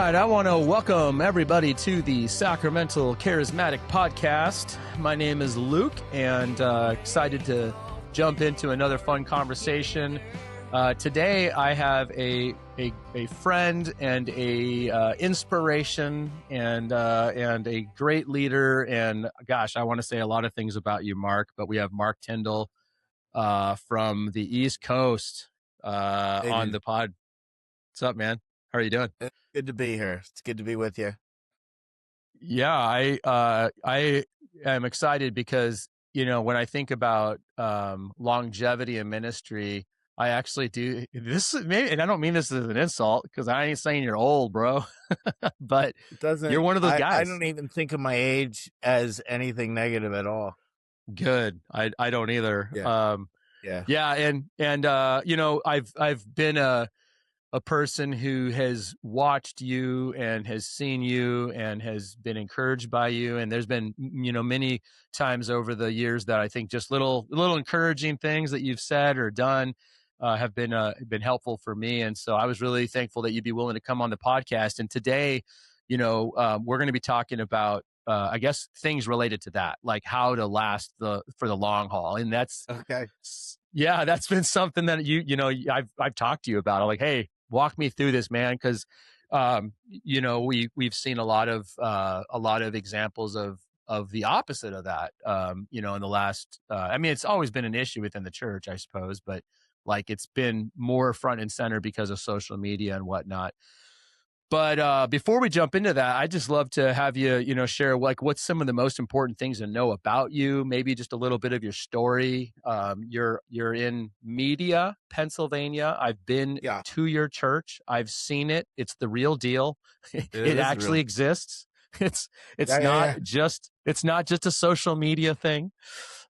right, I want to welcome everybody to the Sacramental Charismatic podcast. My name is Luke, and excited to jump into another fun conversation. Today, I have a friend and a inspiration and a great leader. And gosh, I want to say a lot of things about you, Mark. But we have Mark Tindall from the East Coast on the pod. What's up, man? How are you doing? Good to be here. It's good to be with you. Yeah, I am excited because, you know, when I think about longevity in ministry, I actually do this, maybe, and I don't mean this as an insult because I ain't saying you're old, bro, but you're one of those guys. I don't even think of my age as anything negative at all. Good. I don't either. Yeah. And you know, I've been a person who has watched you and has seen you and has been encouraged by you. And there's been, you know, many times over the years that I think just little encouraging things that you've said or done have been helpful for me. And so I was really thankful that you'd be willing to come on the podcast. And today, you know, we're going to be talking about, I guess, things related to that, like how to last for the long haul. And that's okay. Yeah, that's been something that you know, I've talked to you about. I'm like, hey, walk me through this, man, because you know, we've seen a lot of examples of the opposite of that. You know, in the last, I mean, it's always been an issue within the church, I suppose, but like it's been more front and center because of social media and whatnot. But before we jump into that, I just love to have you, you know, share like what's some of the most important things to know about you. Maybe just a little bit of your story. You're in Media, Pennsylvania. I've been to your church. I've seen it. It's the real deal. It actually exists. It's not just a social media thing.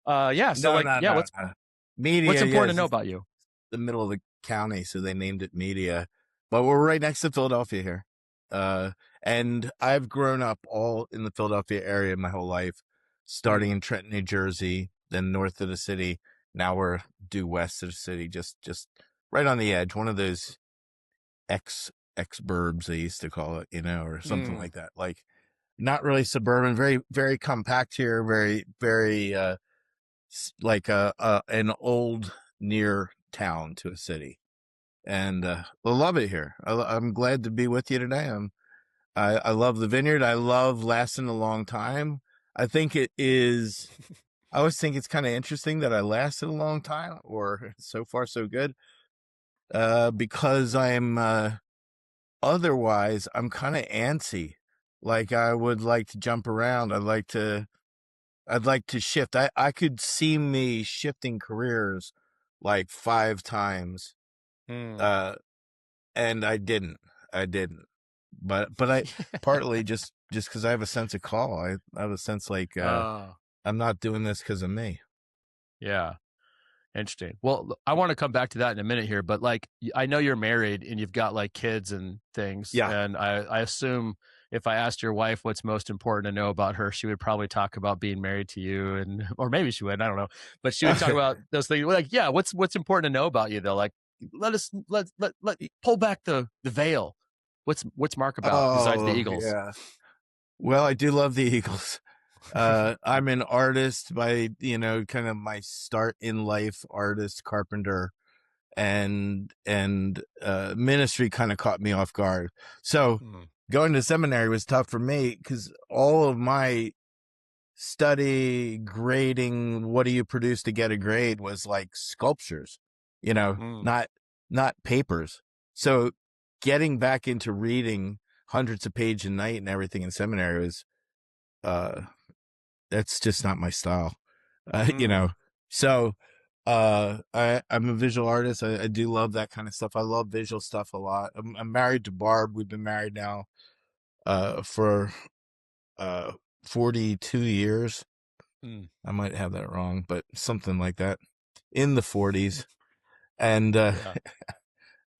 What's important to know about you? The middle of the county, so they named it Media. But we're right next to Philadelphia here. And I've grown up all in the Philadelphia area my whole life, starting in Trenton, New Jersey, then north of the city. Now we're due west of the city, just right on the edge. One of those ex-burbs, they used to call it, you know, or something like that. Like not really suburban, very, very compact here, very, very, like an old near town to a city. And I love it here. I'm glad to be with you today. I love the vineyard. I love lasting a long time. I think it is. I always think it's kind of interesting that I lasted a long time, or so far so good. Because I'm otherwise I'm kind of antsy. Like I would like to jump around. I'd like to shift. I could see me shifting careers like 5 times. And I didn't, but I partly just cause I have a sense of call. I have a sense like, I'm not doing this cause of me. Yeah. Interesting. Well, I want to come back to that in a minute here, but like, I know you're married and you've got like kids and things. Yeah. And I assume if I asked your wife what's most important to know about her, she would probably talk about being married to you or maybe she would, I don't know, but she would talk about those things. Like, yeah, what's important to know about you though? Like, let pull back the veil. What's Mark about besides the Eagles? Yeah. Well, I do love the Eagles. I'm an artist by, you know, kind of my start in life, artist, carpenter, and ministry kind of caught me off guard. So going to seminary was tough for me because all of my study, grading, what do you produce to get a grade was like sculptures. You know, not papers. So getting back into reading hundreds of pages a night and everything in seminary was, that's just not my style, you know? So, I'm a visual artist. I do love that kind of stuff. I love visual stuff a lot. I'm married to Barb. We've been married now, for, 42 years. I might have that wrong, but something like that, in the 40s. And,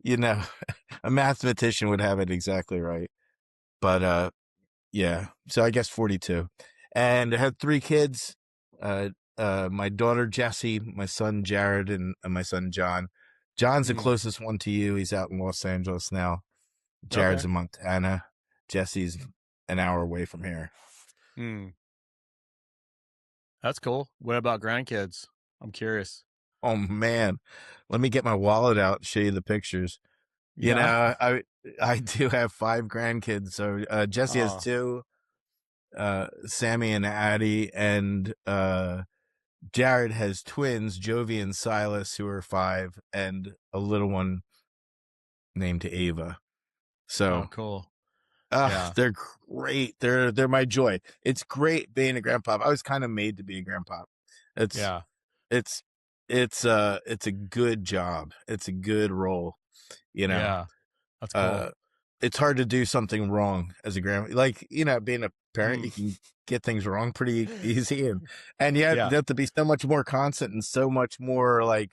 you know, a mathematician would have it exactly right. But, yeah, so I guess 42. And I had 3 kids, my daughter, Jessie, my son, Jared, and my son, John. John's the closest one to you. He's out in Los Angeles now. Jared's in Montana. Jesse's an hour away from here. Mm. That's cool. What about grandkids? I'm curious. Oh man, let me get my wallet out and show you the pictures. You Yeah. know, I do have 5 grandkids. So Jesse has Oh, 2, Sammy and Addie, and Jared has twins, Jovi and Silas, who are 5, and a little one named Ava. oh, So cool. Yeah. they're great. They're my joy. It's great being a grandpa. I was kind of made to be a grandpa. It's Yeah. it's it's a good job. It's a good role, you know. Yeah. That's cool. It's hard to do something wrong as a grandpa. Like, you know, being a parent, you Mm. can get things wrong pretty easy, and yet Yeah. you have to be so much more constant and so much more like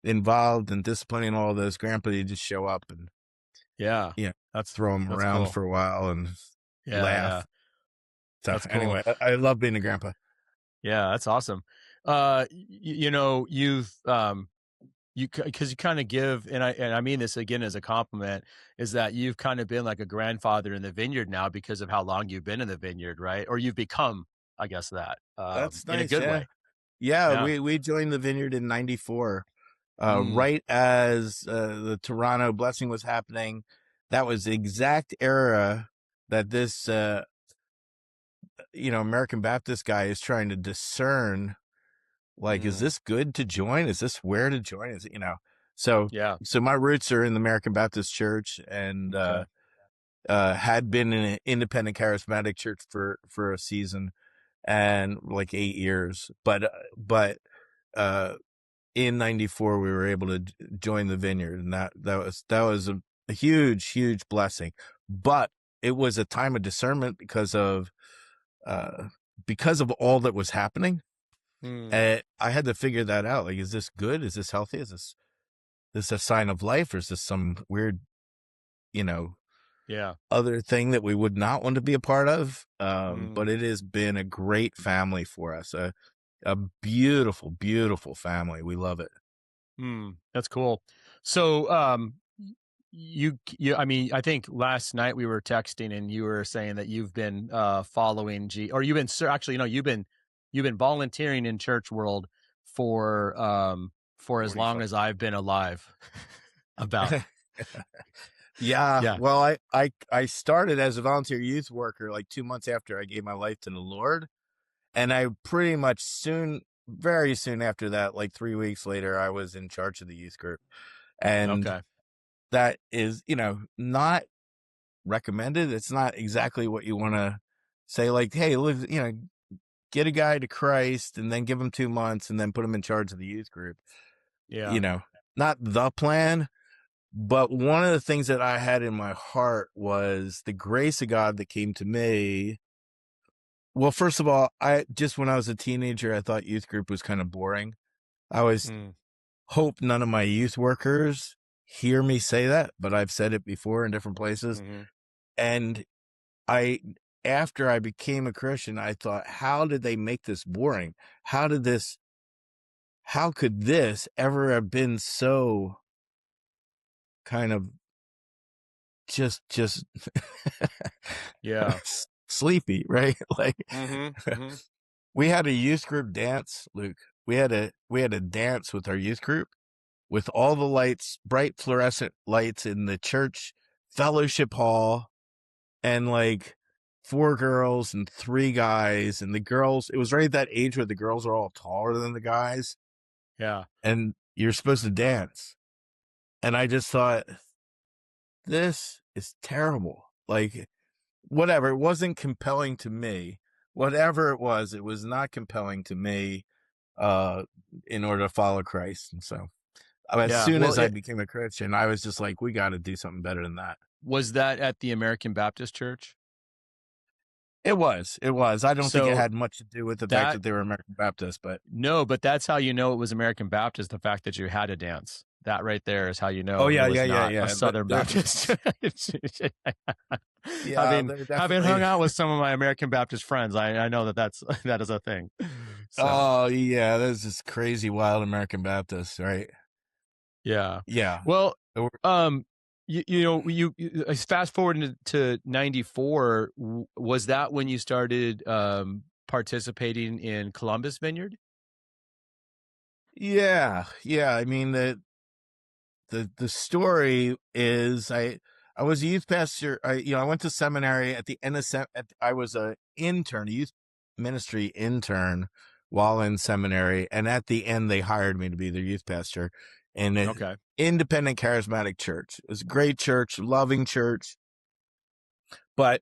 involved and disciplining all those. Grandpa, you just show up and Yeah. you know, That's throw them around cool. for a while and Yeah. Yeah. laugh. So That's cool. anyway, I love being a grandpa. Yeah. That's awesome. You know, because you kind of give, and I mean this again as a compliment, is that you've kind of been like a grandfather in the vineyard now because of how long you've been in the vineyard, right? Or you've become, I guess, that That's in a nice. good Yeah. way. Yeah. Yeah. We joined the vineyard in 94, Mm. right as the Toronto blessing was happening. That was the exact era that this, American Baptist guy is trying to discern, like, is Mm. this good to join? Is this where to join? Is it, so, Yeah. so my roots are in the American Baptist church, and, Okay. had been in an independent charismatic church for a season and like 8 years, but uh in 94 we were able to join the vineyard, and that was a huge blessing. But it was a time of discernment because of all that was happening. Mm. I had to figure that out. Like, is this good? Is this healthy? Is this a sign of life, or is this some weird, you know Yeah. other thing that we would not want to be a part of? But Mm. it has been a great family for us, a beautiful family. We love it. Mm. That's cool. So, I mean, I think last night we were texting and you were saying that you've been following or you've been actually, you've been volunteering in church world for as long 45. as I've been alive. About. Yeah, Yeah. well, I started as a volunteer youth worker like 2 months after I gave my life to the Lord, and I pretty much very soon after that, like 3 weeks later, I was in charge of the youth group. And Okay. that is, not recommended. It's not exactly what you want to say, like, hey, look, get a guy to Christ and then give him 2 months and then put him in charge of the youth group. Yeah. You know, not the plan. But one of the things that I had in my heart was the grace of God that came to me. Well, first of all, when I was a teenager, I thought youth group was kind of boring. I always Mm. hope none of my youth workers hear me say that, but I've said it before in different places. Mm-hmm. And after I became a Christian, I thought, how did they make this boring? How could this ever have been so kind of just Yeah. sleepy, right? Like, Mm-hmm. Mm-hmm. we had a youth group dance, Luke. We had a dance with our youth group with all the lights, bright fluorescent lights in the church fellowship hall, and like 4 girls and 3 guys, and the girls, it was right at that age where the girls are all taller than the guys, Yeah. and you're supposed to dance. And I just thought, this is terrible. Like, whatever, it wasn't compelling to me. Whatever it was not compelling to me in order to follow Christ. And so as Yeah. soon Well, as I became a Christian, I was just like, we got to do something better than that. was that at the American Baptist Church? It was. I don't think it So had much to do with the fact that that they were American Baptist, but no, but that's how you know it was American Baptist. The fact that you had to dance. That right there is how you oh know it yeah, was yeah, yeah, not a yeah. Southern Baptist. Yeah, having they're having definitely. hung out with some of my American Baptist friends, I know that is a thing. So Oh yeah, there's this crazy wild American Baptist, right? yeah. Yeah. Well, There were- um, fast forward to 94. Was that when you started participating in Columbus Vineyard? Yeah, yeah. I mean, the story is I was a youth pastor. I went to seminary at the end of I was a intern, a youth ministry intern while in seminary, and at the end they hired me to be their youth pastor in an Okay. independent charismatic church. It was a great church, loving church, but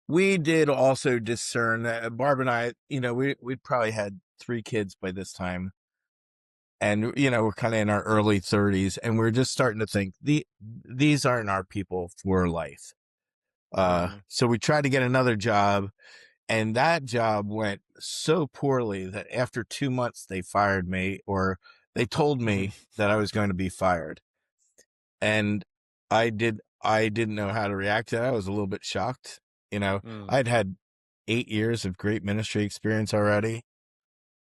we did also discern that Barb and I, we'd probably had 3 kids by this time. And, we're kind of in our early 30s, and we're just starting to think these aren't our people for life. Mm-hmm. So we tried to get another job, and that job went so poorly that after 2 months, they fired me, or they told me that I was going to be fired. And I didn't know how to react to that. I was a little bit shocked. Mm. I'd had 8 years of great ministry experience already,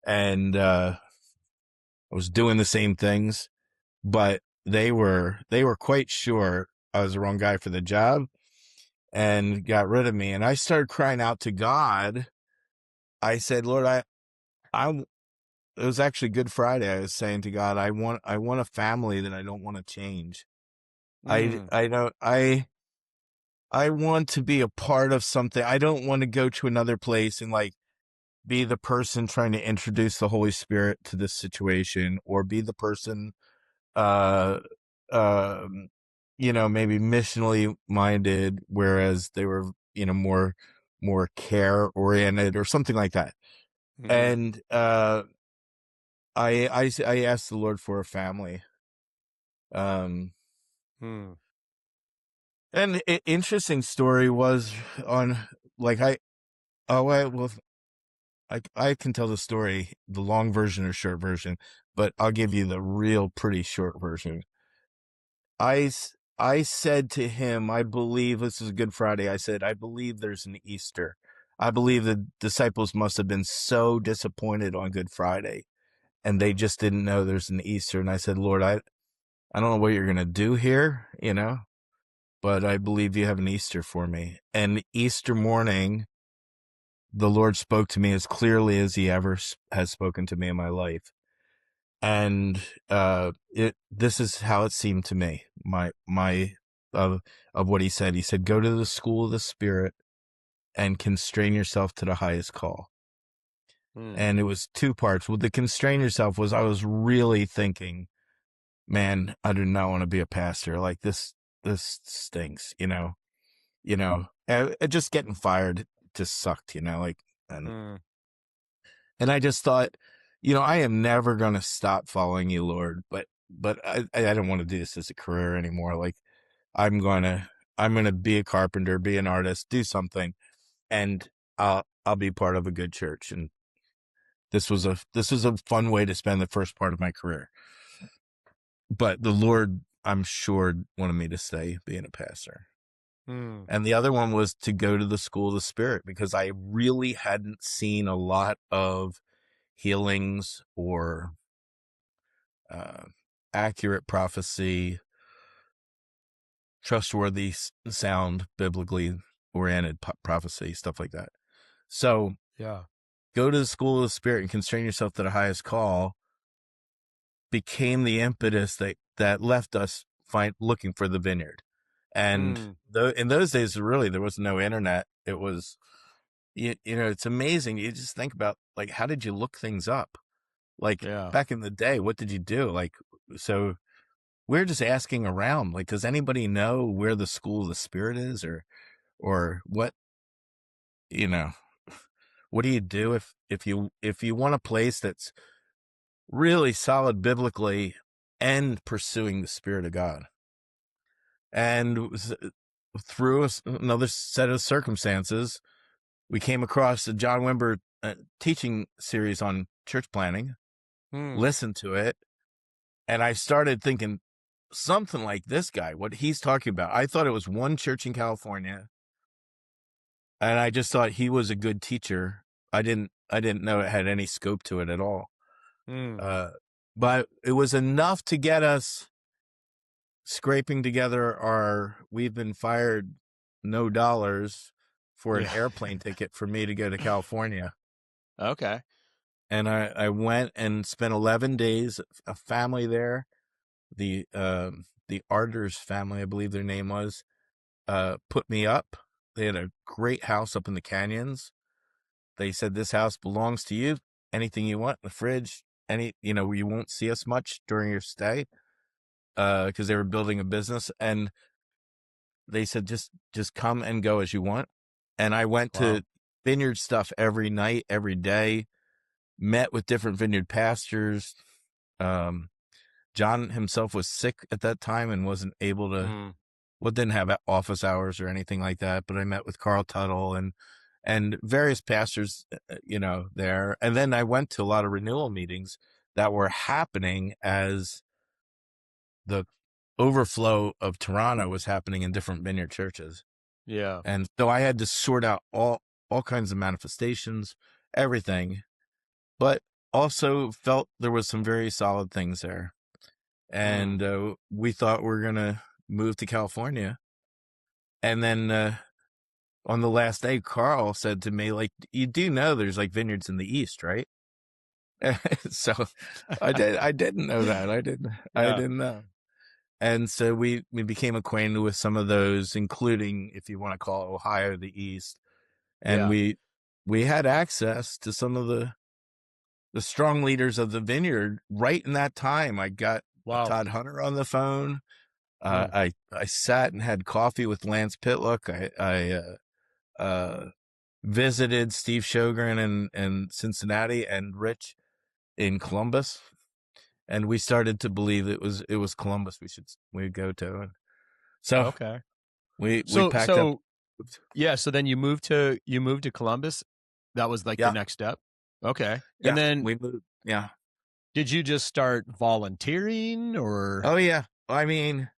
and I was doing the same things, but they were quite sure I was the wrong guy for the job and got rid of me. And I started crying out to God. I said, Lord, it was actually Good Friday. I was saying to God, I want a family that I don't want to change. Mm. I want to be a part of something. I don't want to go to another place and like be the person trying to introduce the Holy Spirit to this situation, or be the person, uh, maybe missionally minded, whereas they were, more care oriented or something like that. Mm-hmm. And, I asked the Lord for a family. Um, Mm. and interesting story was on, like, I can tell the story, the long version or short version, but I'll give you the real pretty short version. I said to him, I believe this is Good Friday. I said, I believe there's an Easter. I believe the disciples must have been so disappointed on Good Friday, and they just didn't know there's an Easter. And I said, Lord, I don't know what you're going to do here, but I believe you have an Easter for me. And Easter morning, the Lord spoke to me as clearly as he ever has spoken to me in my life. And this is how it seemed to me, my of what he said. He said, go to the school of the Spirit and constrain yourself to the highest call. Mm. And it was 2 parts. Well, the constrain yourself was, I was really thinking, man, I do not want to be a pastor. Like this stinks, just getting fired just sucked, like, Mm. and I just thought, I am never going to stop following you, Lord, but I don't want to do this as a career anymore. Like, I'm going to be a carpenter, be an artist, do something, and I'll be part of a good church. And this was a fun way to spend the first part of my career. But the Lord, I'm sure, wanted me to stay being a pastor. Mm. And the other one was to go to the school of the Spirit, because I really hadn't seen a lot of healings or accurate prophecy, trustworthy sound, biblically oriented prophecy, stuff like that. So Yeah. go to the school of the Spirit and constrain yourself to the highest call became the impetus that left us looking for the vineyard. And Mm. in those days, really, there was no internet. It was, it's amazing. You just think about, like, how did you look things up? Like, Yeah. back in the day, what did you do? Like, so we're just asking around, like, does anybody know where the school of the Spirit is, or what, you know, what do you do if you want a place that's really solid biblically and pursuing the Spirit of God? And through another set of circumstances, we came across a John Wimber teaching series on church planning, Mm. listened to it, and I started thinking, something like this guy, what he's talking about. I thought it was one church in California, and I just thought he was a good teacher. I didn't know it had any scope to it at all. Mm. But it was enough to get us scraping together we've been fired no dollars for an Yeah. airplane ticket for me to go to California. Okay. And I went and spent 11 days, a family there, the Arders family, I believe their name was, put me up. They had a great house up in the canyons. They said, this house belongs to you. Anything you want in the fridge, you won't see us much during your stay, because they were building a business. And they said, just come and go as you want. And I went Wow. to vineyard stuff every night, every day, met with different vineyard pastors. John himself was sick at that time and wasn't able to, Mm. well, didn't have office hours or anything like that. But I met with Carl Tuttle and various pastors, there. And then I went to a lot of renewal meetings that were happening as the overflow of Toronto was happening in different vineyard churches. Yeah. And so I had to sort out all kinds of manifestations, everything, but also felt there was some very solid things there. Mm. And we thought we were going to move to California. And then on the last day, Carl said to me, like, you do know there's like vineyards in the East, right? So I didn't know that. I Yeah. didn't know. And so we became acquainted with some of those, including, if you want to call Ohio the East. And Yeah. we had access to some of the strong leaders of the vineyard right in that time. I got Wow. Todd Hunter on the phone. Mm. I sat and had coffee with Lance Pitlock. I visited Steve Sjogren in Cincinnati and Rich in Columbus, and we started to believe it was Columbus we'd go to. And so Okay. we So packed up. yeah, so then you moved to Columbus. That was like the Yeah, next step. Okay. And yeah, then we moved. Yeah. did you just start volunteering or Oh yeah. I mean,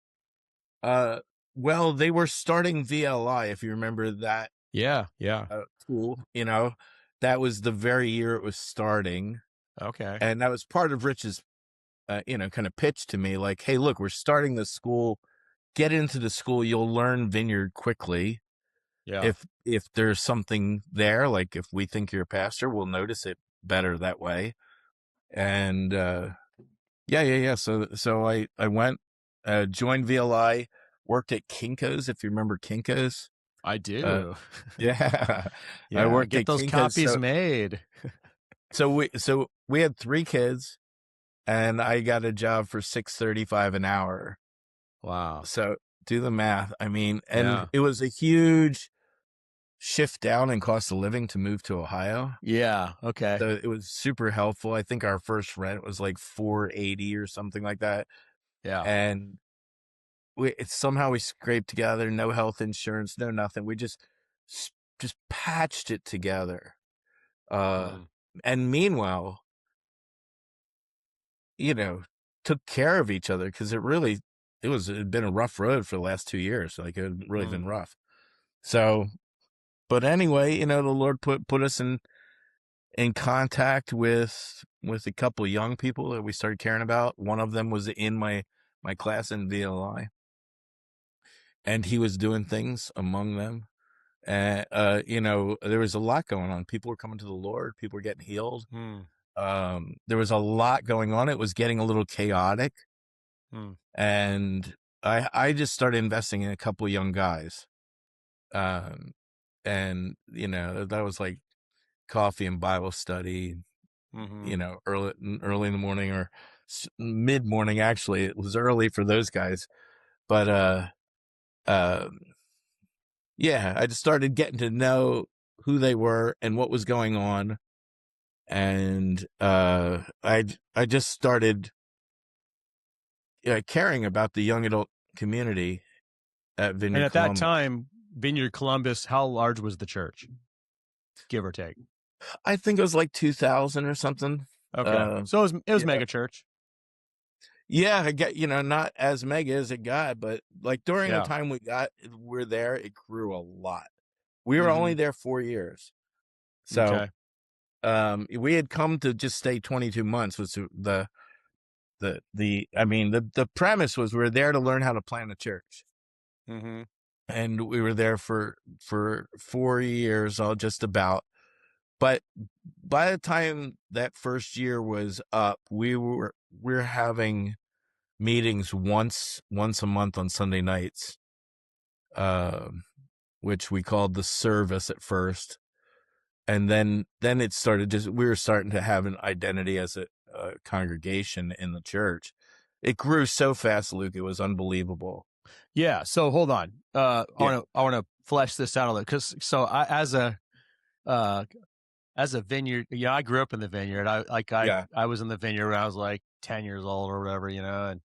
uh, well, they were starting VLI, if you remember that yeah, yeah. tool. That was the very year it was starting, Okay. and that was part of Rich's, kind of pitch to me, like, hey, look, we're starting this school. Get into the school, you'll learn vineyard quickly. Yeah. If there's something there, like if we think you're a pastor, we'll notice it better that way. And yeah. So I went, joined VLI, worked at Kinko's, if you remember Kinko's. I Uh, do. yeah, I Yeah, worked get at those Kinko's. copies made. So we had 3 kids, and I got a job for $6.35 an hour. Wow. So do the math. I mean, and Yeah. it was a huge shift down in cost of living to move to Ohio. Yeah. Okay. So it was super helpful. I think our first rent was like $480 or something like that. Yeah. And somehow we scraped together, no health insurance, no nothing. We just patched it together. Uh, Mm. and meanwhile, took care of each other, because it'd been a rough road for the last 2 years. Like, it had really Mm. been rough. So, but anyway, the Lord put us in contact with a couple of young people that we started caring about. One of them was in my class in VLI, and he was doing things among them. And there was a lot going on. People were coming to the Lord. People were getting healed. Mm. There was a lot going on. It was getting a little chaotic, Mm. and I just started investing in a couple of young guys. And that was like coffee and Bible study, Mm-hmm. early in the morning, or mid morning. Actually, it was early for those guys, but uh, yeah, I just started getting to know who they were and what was going on, and I just started caring about the young adult community at And Vineyard at that Columbus. time, Vineyard Columbus, how large was the church? Give or take. I think it was like 2,000 or something. Okay. So it was yeah. mega church. Yeah, I get, not as mega as it got, but like during the Yeah. time we're there, it grew a lot. We were only Mm-hmm. there 4 years. So, Okay. we had come to just stay 22 months, was The premise was we were there to learn how to plant a church. Mm-hmm. And we were there for 4 years, all just about. But by the time that first year was up, we're having meetings once a month on Sunday nights, which we called the service at first, and then it started. Just we were starting to have an identity as a congregation in the church. It grew so fast, Luke. It was unbelievable. Yeah. So hold on. I Yeah. want to flesh this out a little, because as a vineyard, I grew up in the vineyard. I was in the vineyard when I was like 10 years old or whatever, and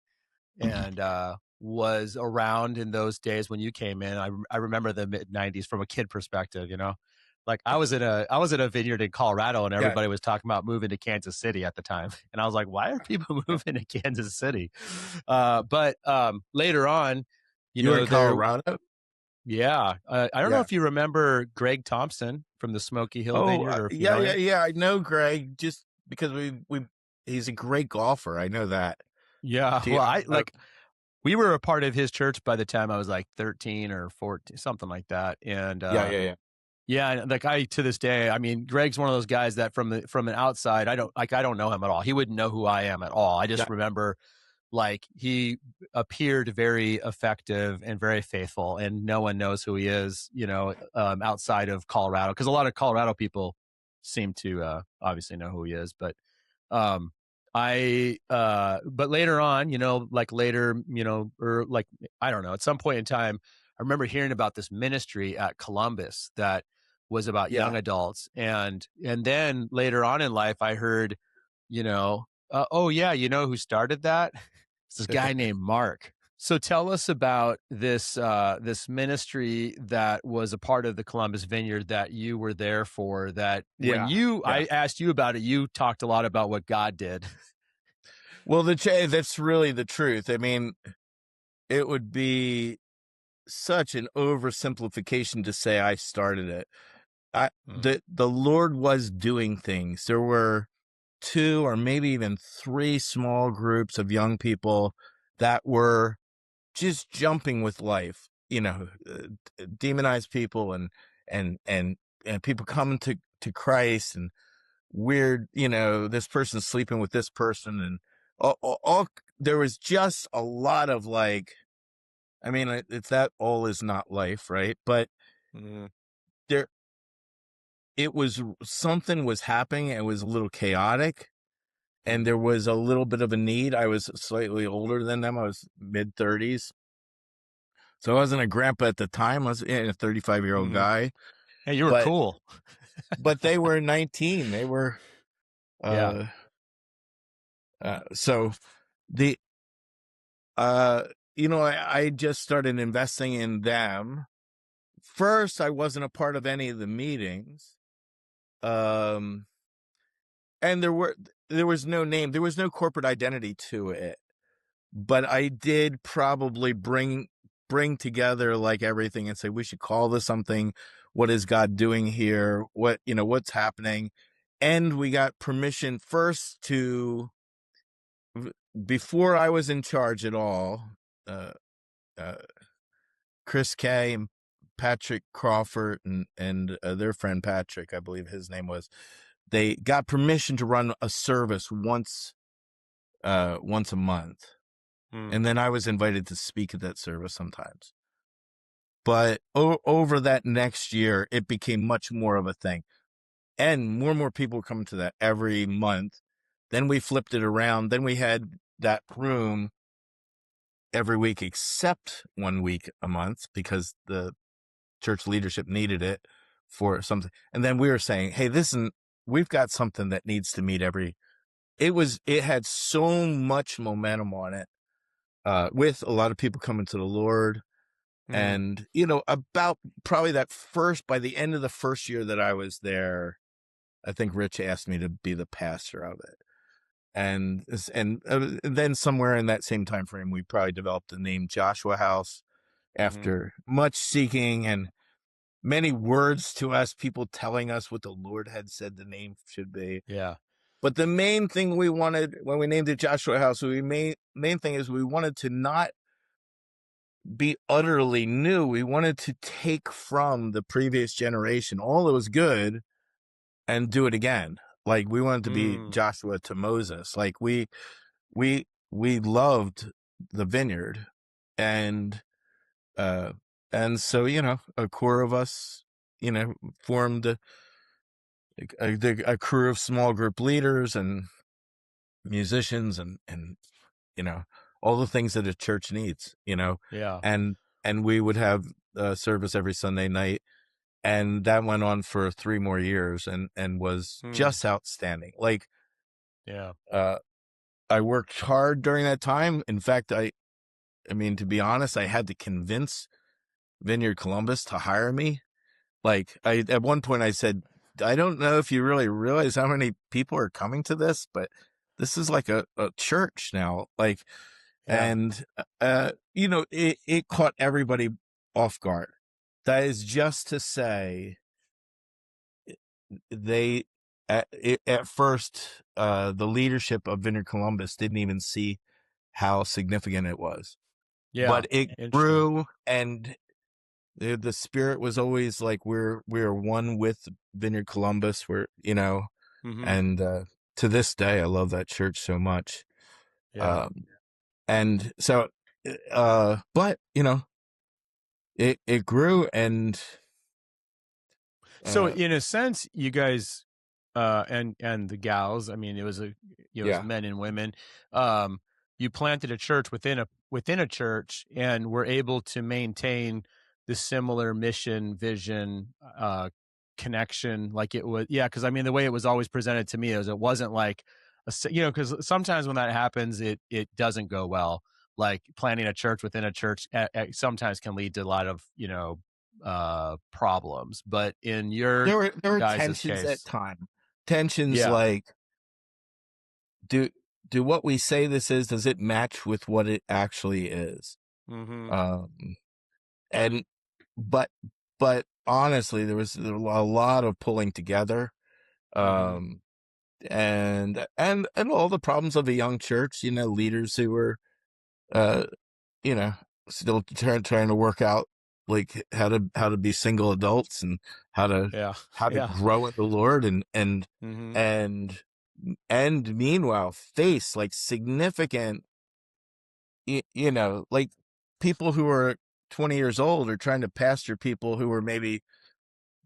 was around in those days when you came in. I remember the mid 90s from a kid perspective, like I was at a vineyard in Colorado, and everybody was talking about moving to Kansas City at the time. And I was like, why are people moving to Kansas City? But later on, You were in Colorado? Yeah. I don't know if you remember Greg Thompson from the Smoky Hill Vineyard, or if you know him. Yeah. I know Greg just because he's a great golfer. I know that. Yeah. Well, we were a part of his church by the time I was like 13 or 14, something like that. And yeah. And like to this day, I mean, Greg's one of those guys that from an outside, I don't know him at all. He wouldn't know who I am at all. I just remember like he appeared very effective and very faithful, and no one knows who he is, outside of Colorado, because a lot of Colorado people seem to obviously know who he is. But but later on, or like, I don't know, at some point in time, I remember hearing about this ministry at Columbus that was about young adults. And then later on in life, I heard, oh yeah, who started that? It's this guy named Mark. So tell us about this ministry that was a part of the Columbus Vineyard that you were there for. That when I asked you about it, you talked a lot about what God did. Well, that's really the truth. I mean, it would be such an oversimplification to say I started it. The Lord was doing things. There were 2 or maybe even 3 small groups of young people that were just jumping with life, demonized people and people coming to Christ, and weird, this person's sleeping with this person, and all there was just a lot of like, I mean, it's that all is not life, right? But it was something was happening. It was a little chaotic, and there was a little bit of a need. I was slightly older than them. I was mid-30s. So I wasn't a grandpa at the time. I was a 35-year-old guy. Hey, you were cool. But they were 19. They were, so the, I just started investing in them. First, I wasn't a part of any of the meetings. And there was no name. There was no corporate identity to it. But I did probably bring together like everything and say, we should call this something. What is God doing here? What's happening? And we got permission first before I was in charge at all, Chris Kay and Patrick Crawford and their friend Patrick, I believe his name was, they got permission to run a service once a month. And then I was invited to speak at that service sometimes. But over that next year, it became much more of a thing. And more people coming to that every month. Then we flipped it around. Then we had that room every week except 1 week a month because the church leadership needed it for something. And then we were saying, hey, we've got something that needs to meet it had so much momentum on it. With a lot of people coming to the Lord. And, about probably by the end of the first year that I was there, I think Rich asked me to be the pastor of it. And then somewhere in that same time frame, we probably developed the name Joshua House after much seeking and many words to us, people telling us what the Lord had said the name should be. Yeah. But the main thing we wanted when we named it Joshua House, main thing is we wanted to not be utterly new. We wanted to take from the previous generation all that was good and do it again. Like we wanted to be Joshua to Moses. Like we loved the vineyard, and so a core of us formed a crew of small group leaders and musicians and all the things that a church needs, Yeah. and we would have service every Sunday night, and that went on for 3 more years and was just outstanding. Like, Yeah. I worked hard during that time. In fact, I mean, to be honest, I had to convince Vineyard Columbus to hire me. Like, at one point I said, I don't know if you really realize how many people are coming to this, but this is like a church now. Like, Yeah. and, it caught everybody off guard. That is just to say, they, at first, the leadership of Vineyard Columbus didn't even see how significant it was, Yeah. but it Interesting. grew, and the spirit was always like, we're one with Vineyard Columbus. And to this day, I love that church so much. Yeah. And so, but it grew, and So in a sense, you guys, and the gals, I mean, it was it was yeah, men and women. You planted a church within a church, and were able to maintain the similar mission, vision, connection. Like it was, yeah. Because I mean, the way it was always presented to me is it wasn't like because sometimes when that happens, it doesn't go well. Like planting a church within a church sometimes can lead to a lot of problems, but in your there were guys' tensions at case, time. Tensions yeah. like, do what we say this is, does it match with what it actually is? Um, and but honestly, there was a lot of pulling together, and all the problems of a young church. Leaders who were, uh, still trying to work out, like how to be single adults, and how to Yeah. Yeah. grow in the Lord, and Mm-hmm. and meanwhile face like significant, like people who are 20 years old are trying to pastor people who are maybe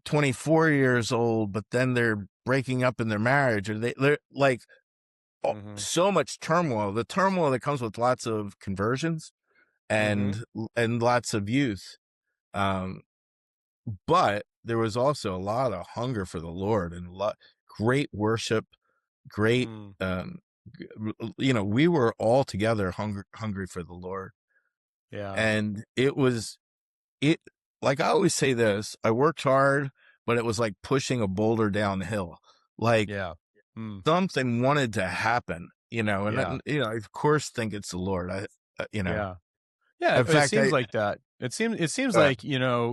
24 years old, but then they're breaking up in their marriage, or they're like, so much turmoil, the turmoil that comes with lots of conversions and lots of youth. Um, but there was also a lot of hunger for the Lord, and great worship, great, we were all together hungry for the Lord. Yeah. And it, like I always say this, I worked hard, but it was like pushing a boulder downhill. Like Yeah. something wanted to happen, and Yeah. I of course think it's the Lord. Yeah. Yeah. In It fact, seems like that. It seems like,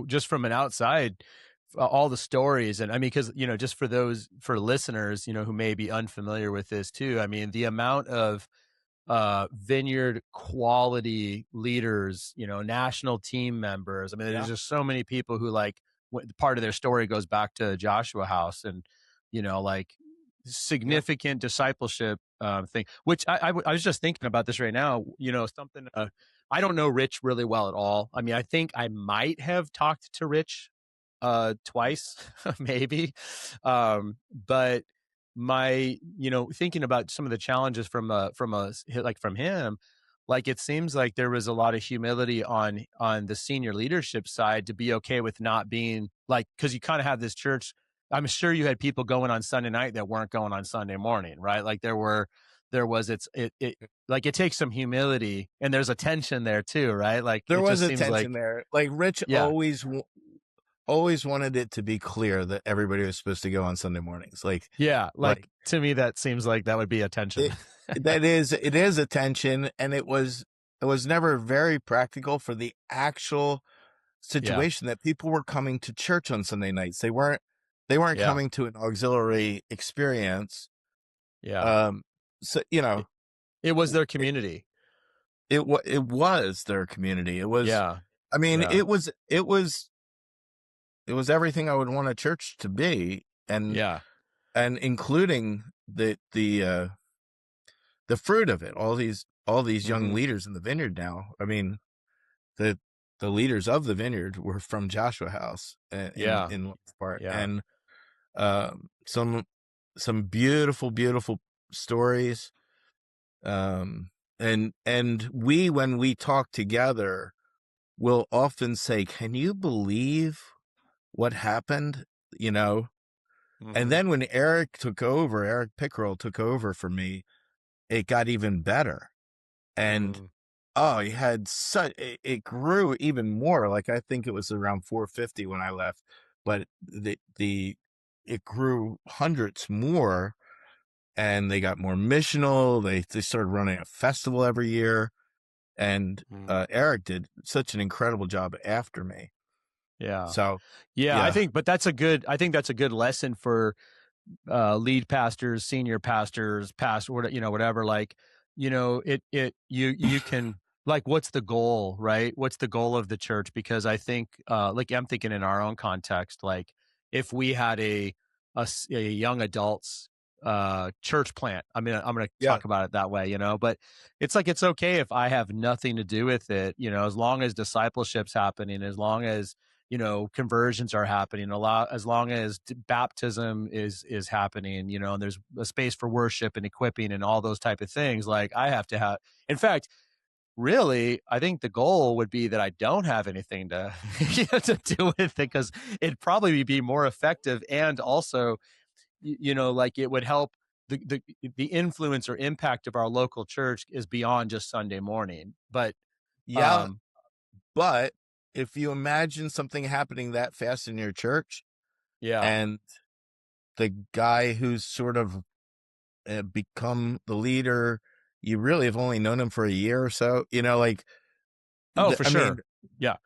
just from an outside, all the stories, and I mean, because, just for listeners, who may be unfamiliar with this too. I mean, the amount of vineyard quality leaders, national team members. I mean, there's just so many people who part of their story goes back to Joshua House, and like significant discipleship thing. Which I was just thinking about this right now. Something I don't know Rich really well at all. I mean, I think I might have talked to Rich twice, maybe, but my thinking about some of the challenges from him, like it seems like there was a lot of humility on the senior leadership side to be okay with not being like, because you kind of have this church. I'm sure you had people going on Sunday night that weren't going on Sunday morning, right? Like it like it takes some humility, and there's a tension there too, right? Like there it was just a seems like, tension there. Like Rich yeah. always wanted it to be clear that everybody was supposed to go on Sunday mornings. Yeah, Like to me, that seems like that would be a tension. it is a tension, and it was never very practical for the actual Yeah, situation that people were coming to church on Sunday nights. They weren't yeah, coming to an auxiliary experience. Yeah. So It, it was their community. it was their community. It was, Yeah. I mean, Yeah. it was everything I would want a church to be, Yeah. and including the fruit of it. All these young Hmm. leaders in the vineyard now. I mean, the the leaders of the vineyard were from Joshua House Yeah. in large part, Yeah. and some beautiful stories. Um, and we, when we talk together, will often say, "Can you believe what happened?" You know. And Hmm. then when Eric Pickrell took over for me, it got even better. And Mm. oh, he had it grew even more. Like, I think it was around 450 when I left, but it grew hundreds more, and they got more missional. They started running a festival every year, and Mm. Eric did such an incredible job after me. Yeah. So Yeah. yeah, I think that's a good lesson for lead pastors, senior pastors, whatever. Like, you can, like, what's the goal, right? What's the goal of the church? Because I think, like, I'm thinking in our own context, like, if we had a young adults church plant, I mean, I'm going to yeah, talk about it that way, but it's like, it's okay if I have nothing to do with it, as long as discipleship's happening, as long as conversions are happening a lot, as long as baptism is happening, and there's a space for worship and equipping and all those type of things. Like, I have to have, in fact, really, I think the goal would be that I don't have anything to to do with it, because it'd probably be more effective, and also, like, it would help. The influence or impact of our local church is beyond just Sunday morning, but yeah. um But if you imagine something happening that fast in your church, yeah. and the guy who's sort of become the leader, you really have only known him for a year or so, like, Oh, for I mean, sure. Yeah.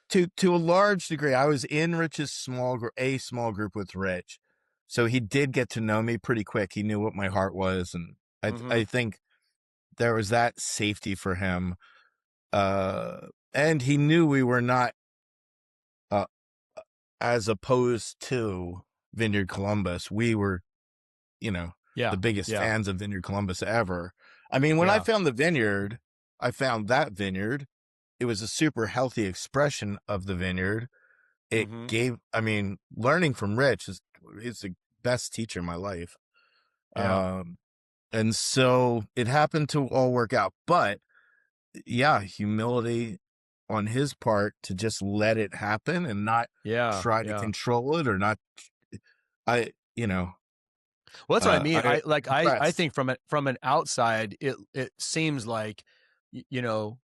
to a large degree, I was in Rich's small group with Rich, so he did get to know me pretty quick. He knew what my heart was, and Hmm. I think there was that safety for him, uh, and he knew we were not, uh, as opposed to Vineyard Columbus, we were, the Yeah. biggest Yeah. fans of Vineyard Columbus ever. I mean, when I Yeah. found the vineyard, I found that vineyard. It was a super healthy expression of the vineyard. It Hmm. gave, I mean, learning from Rich is the best teacher in my life. Yeah. Um, and so it happened to all work out. But yeah, humility on his part to just let it happen and not Yeah. try to Yeah. control it, or not. I, Well, that's what I mean. I I impressed. think from an outside, it seems like, y- you know,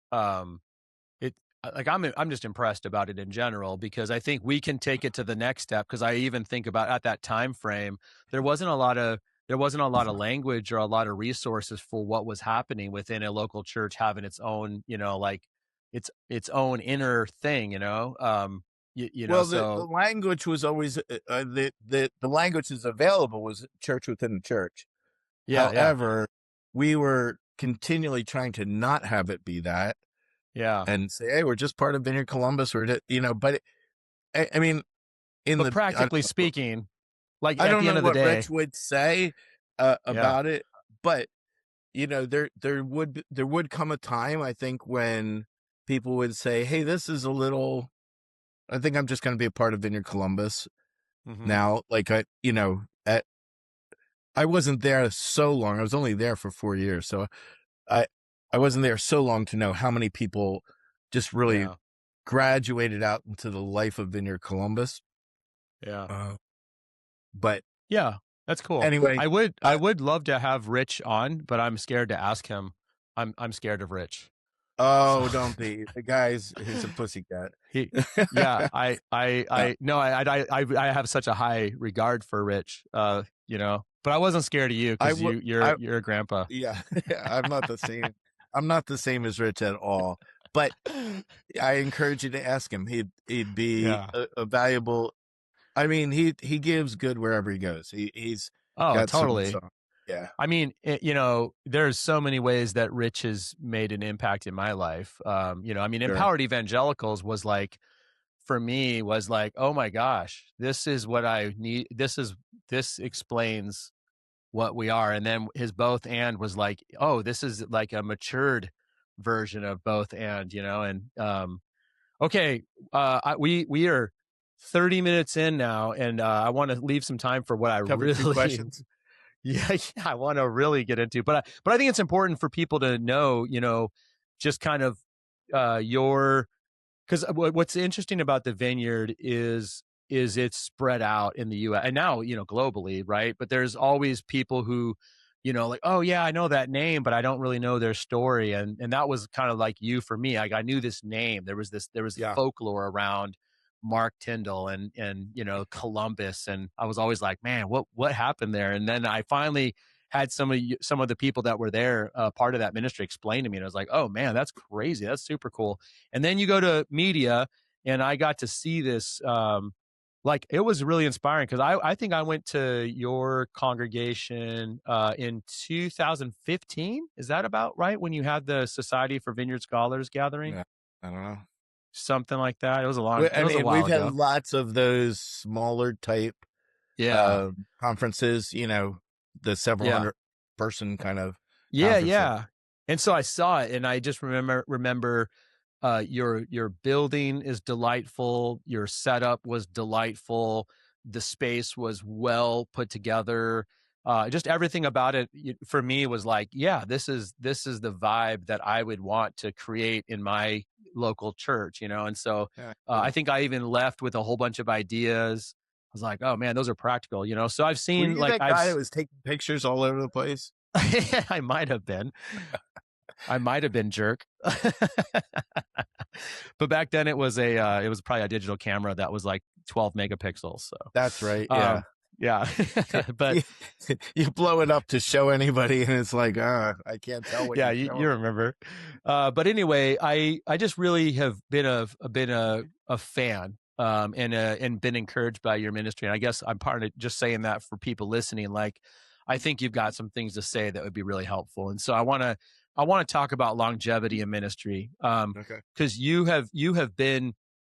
it like, I'm just impressed about it in general, because I think we can take it to the next step. Because I even think about, at that time frame, there wasn't a lot of language or a lot of resources for what was happening within a local church, having its own, like, its own inner thing, Well, the so language was always, the language that's available was church within the church. yeah. Yeah. However, we were continually trying to not have it be that, Yeah. and say, "Hey, we're just part of Vineyard Columbus." But I mean, But practically speaking, like, I at don't the end know of the what Rich day, would say yeah. about it, but there would come a time, I think, when people would say, "Hey, this is a little. I think I'm just going to be a part of Vineyard Columbus Hmm. now." Like, I wasn't there so long. I was only there for 4 years, so I I wasn't there so long to know how many people just really Yeah. graduated out into the life of Vineyard Columbus. Yeah. Uh, but Yeah. That's cool. anyway, I I would love to have Rich on, but I'm scared to ask him. I'm scared of Rich. So oh, don't be. The guy's he's a pussycat. he, yeah, No, no, I have such a high regard for Rich, but I wasn't scared of you, I because would. I you're a grandpa. Yeah, I'm not the same. I'm not the same as Rich at all. But I encourage you to ask him. He'd be Yeah. a valuable. I mean, he gives good wherever he goes. He's Oh, got so much totally. on. Yeah. I mean, there's so many ways that Rich has made an impact in my life. I mean, Sure. Empowered Evangelicals was like, for me, was like, oh my gosh, this is what I need. This explains what we are. And then his Both And was like, oh, this is like a matured version of Both And. Okay, we are 30 minutes in now, and I want to leave some time for what I Cover two really questions. yeah, I want to really get into. But I think it's important for people to know, just kind of your, because what's interesting about the vineyard is it's spread out in the U.S. and now globally, right? But there's always people who, like, oh yeah, I know that name, but I don't really know their story. And that was kind of like you for me. I knew this name. There was Yeah. folklore around Mark Tindall and Columbus, and I was always like, man, what happened there? And then I finally had some of the people that were there, part of that ministry, explain to me, and I was like, oh man, that's crazy, that's super cool. And then you go to media, and I got to see this. Like, it was really inspiring because I think I went to your congregation in 2015. Is that about right, when you had the Society for Vineyard Scholars gathering? Yeah. I don't know. Something like that. It was I a mean, while we've had ago. lots of those smaller type Yeah. conferences, the several Yeah. hundred person kind of Yeah, conferences. yeah. And so I saw it, and I just remember your building is delightful, your setup was delightful, the space was well put together. Just everything about it, for me, was like, yeah, this is the vibe that I would want to create in my local church, And so Yeah, I cool. think I even left with a whole bunch of ideas. I was like, oh man, those are practical. So I've Were seen, you like, that guy that was taking pictures all over the place? I might have been. I might have been jerk. But back then it was probably a digital camera that was like 12 megapixels. So, That's right. Yeah. yeah. But you, you blow it up to show anybody, and it's like, I can't tell what yeah, you're you showing. remember. But anyway, I just really have been a fan, and been encouraged by your ministry. And I guess I'm part of just saying that for people listening. Like, I think you've got some things to say that would be really helpful. And so I want to talk about longevity in ministry, Okay. because you have been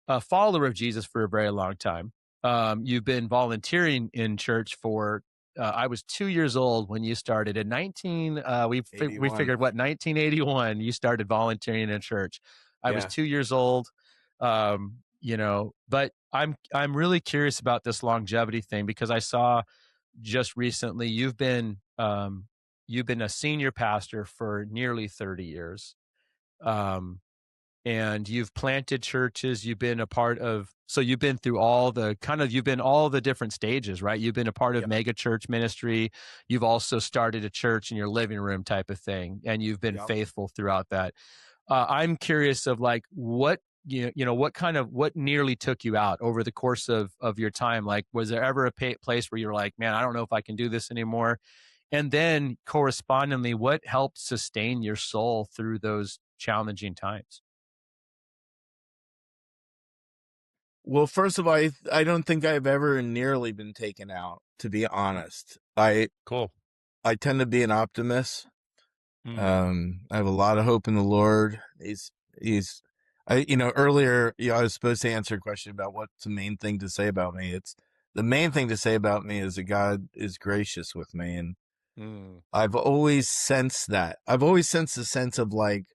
a follower of Jesus for a very long time. You've been volunteering in church for. I was 2 years old when you started. In 19, we 81. figured, what, 1981, you started volunteering in church. I was Yeah. 2 years old. But I'm really curious about this longevity thing, because I saw just recently you've been a senior pastor for nearly 30 years. And you've planted churches. You've been a part of, so you've been through you've been all the different stages, right? You've been a part of Yep. mega church ministry. You've also started a church in your living room type of thing. And you've been Yep. faithful throughout that. I'm curious of, like, what, what nearly took you out over the course of your time? Like, was there ever a place where you're like, man, I don't know if I can do this anymore? And then correspondingly, what helped sustain your soul through those challenging times? Well, first of all, I don't think I've ever nearly been taken out, to be honest. Cool. I tend to be an optimist. Mm. I have a lot of hope in the Lord. Earlier, I was supposed to answer a question about what's the main thing to say about me. The main thing to say about me is that God is gracious with me. And Mm. I've always sensed that. I've always sensed the sense of, like,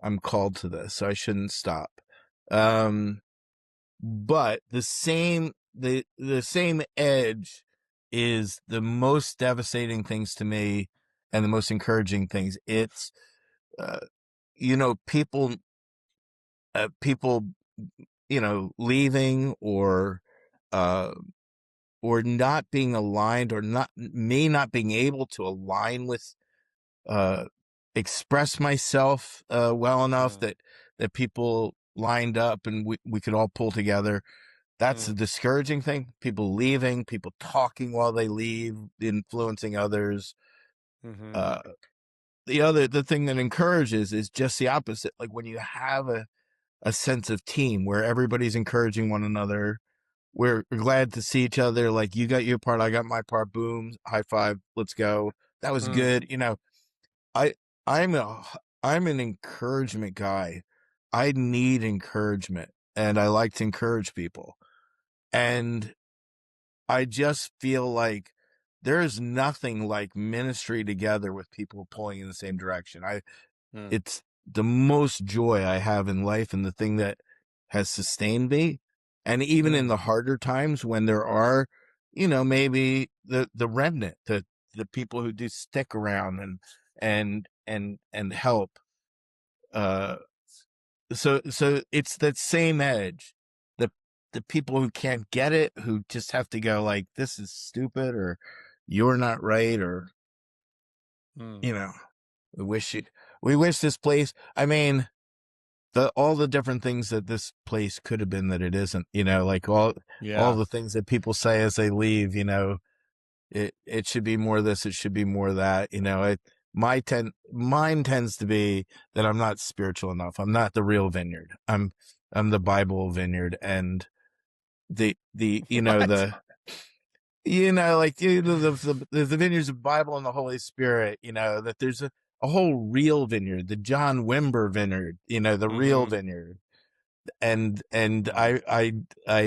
I'm called to this, so I shouldn't stop. But the same edge is the most devastating things to me and the most encouraging things. It's people leaving, uh or not being aligned, or not being able to align with, express myself well enough Mm. that people lined up and we could all pull together. That's the Mm. discouraging thing. People leaving, people talking while they leave, influencing others. Mm-hmm. Uh, the thing that encourages is just the opposite. Like, when you have a sense of team where everybody's encouraging one another, we're glad to see each other. Like, you got your part, I got my part. Boom, high five, let's go. That was good. I I'm a I'm an encouragement guy. I need encouragement, and I like to encourage people. And I just feel like there is nothing like ministry together with people pulling in the same direction. It's the most joy I have in life, and the thing that has sustained me. And even in the harder times when there are, maybe the remnant, the people who do stick around and help. Uh, so it's that same edge. The the people who can't get it, who just have to go like, this is stupid, or you're not right, or you know, we wish this place. I mean, all the different things that this place could have been that it isn't. Like all the things that people say as they leave. It should be more of this. It should be more of that. Mine tends to be that I'm not spiritual enough. I'm not the real vineyard. I'm the Bible vineyard, and the the vineyards of Bible and the Holy Spirit. That there's a whole real vineyard, the John Wimber vineyard. The real vineyard, and I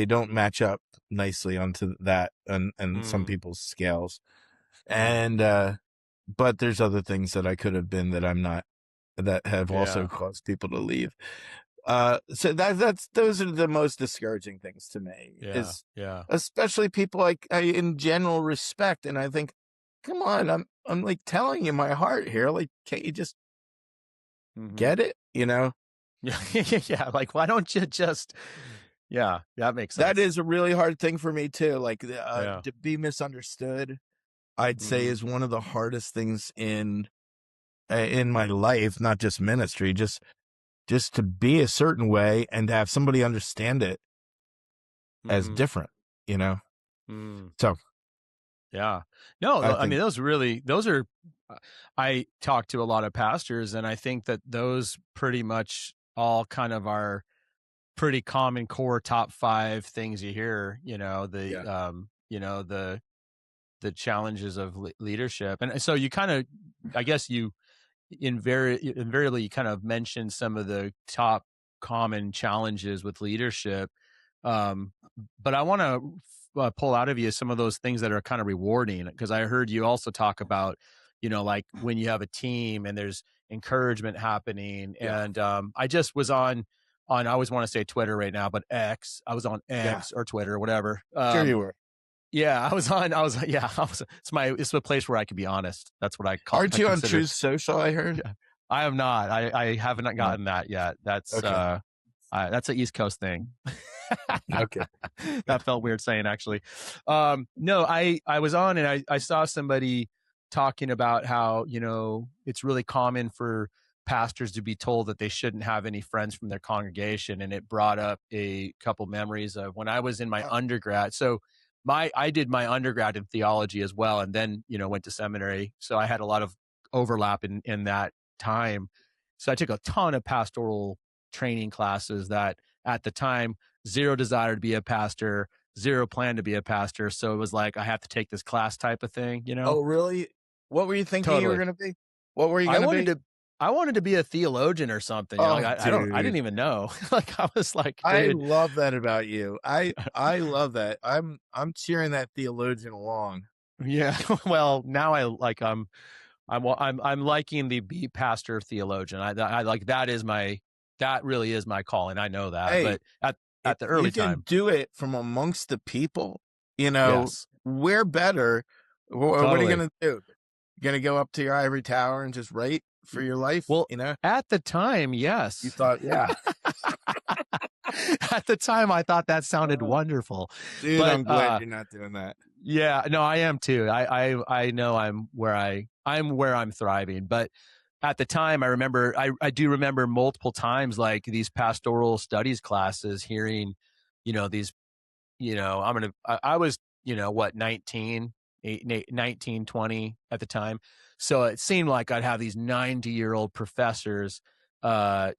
don't match up nicely onto that and some people's scales. And but there's other things that I could have been that I'm not, that have also caused people to leave. So those are the most discouraging things to me. Especially people I in general respect, and I think, come on, I'm like telling you my heart here. Like, can't you just get it? Yeah. Like, why don't you just? Yeah, that makes sense. That is a really hard thing for me too. Like, to be misunderstood, I'd say, is one of the hardest things in my life, not just ministry, just to be a certain way and to have somebody understand it as different, So, yeah, no, I mean, those are, I talk to a lot of pastors, and I think that those pretty much all kind of are pretty common core top 5 things you hear, the challenges of leadership. And so you kind of, I guess you invariably you kind of mentioned some of the top common challenges with leadership. But I want to pull out of you some of those things that are kind of rewarding, because I heard you also talk about, like when you have a team and there's encouragement happening. And I just was on I always want to say Twitter right now, but X. I was on X or Twitter, whatever. Sure you were. Yeah, I was. It's a place where I can be honest. That's what I call. Aren't you on Truth Social? I heard. Yeah. I am not. I haven't gotten that yet. That's okay. That's an East Coast thing. Okay. That felt weird saying, actually. No, I was on, and I saw somebody talking about how, it's really common for pastors to be told that they shouldn't have any friends from their congregation. And it brought up a couple memories of when I was in my undergrad. So I did my undergrad in theology as well, and then, went to seminary. So I had a lot of overlap in that time. So I took a ton of pastoral training classes that at the time, zero desire to be a pastor, zero plan to be a pastor. So it was like, I have to take this class type of thing, Oh, really? What were you thinking you were going to be? What were you going to be? I wanted to be a theologian or something. I didn't even know. Like, I was like, dude. I love that about you. I love that. I'm cheering that theologian along. Yeah. Well, now I'm liking the be pastor theologian. I like, that really is my calling. I know that. Hey, but at the early time, you can do it from amongst the people. We're better. What are you going to do? You're going to go up to your ivory tower and just write for your life? Well, at the time, yes. You thought, yeah. At the time, I thought that sounded wonderful. Dude, but, I'm glad you're not doing that. Yeah, no, I am too. I know I'm where I'm thriving. But at the time, I do remember multiple times, like these pastoral studies classes, hearing, these, I was, 19, 20 at the time. So it seemed like I'd have these 90-year-old professors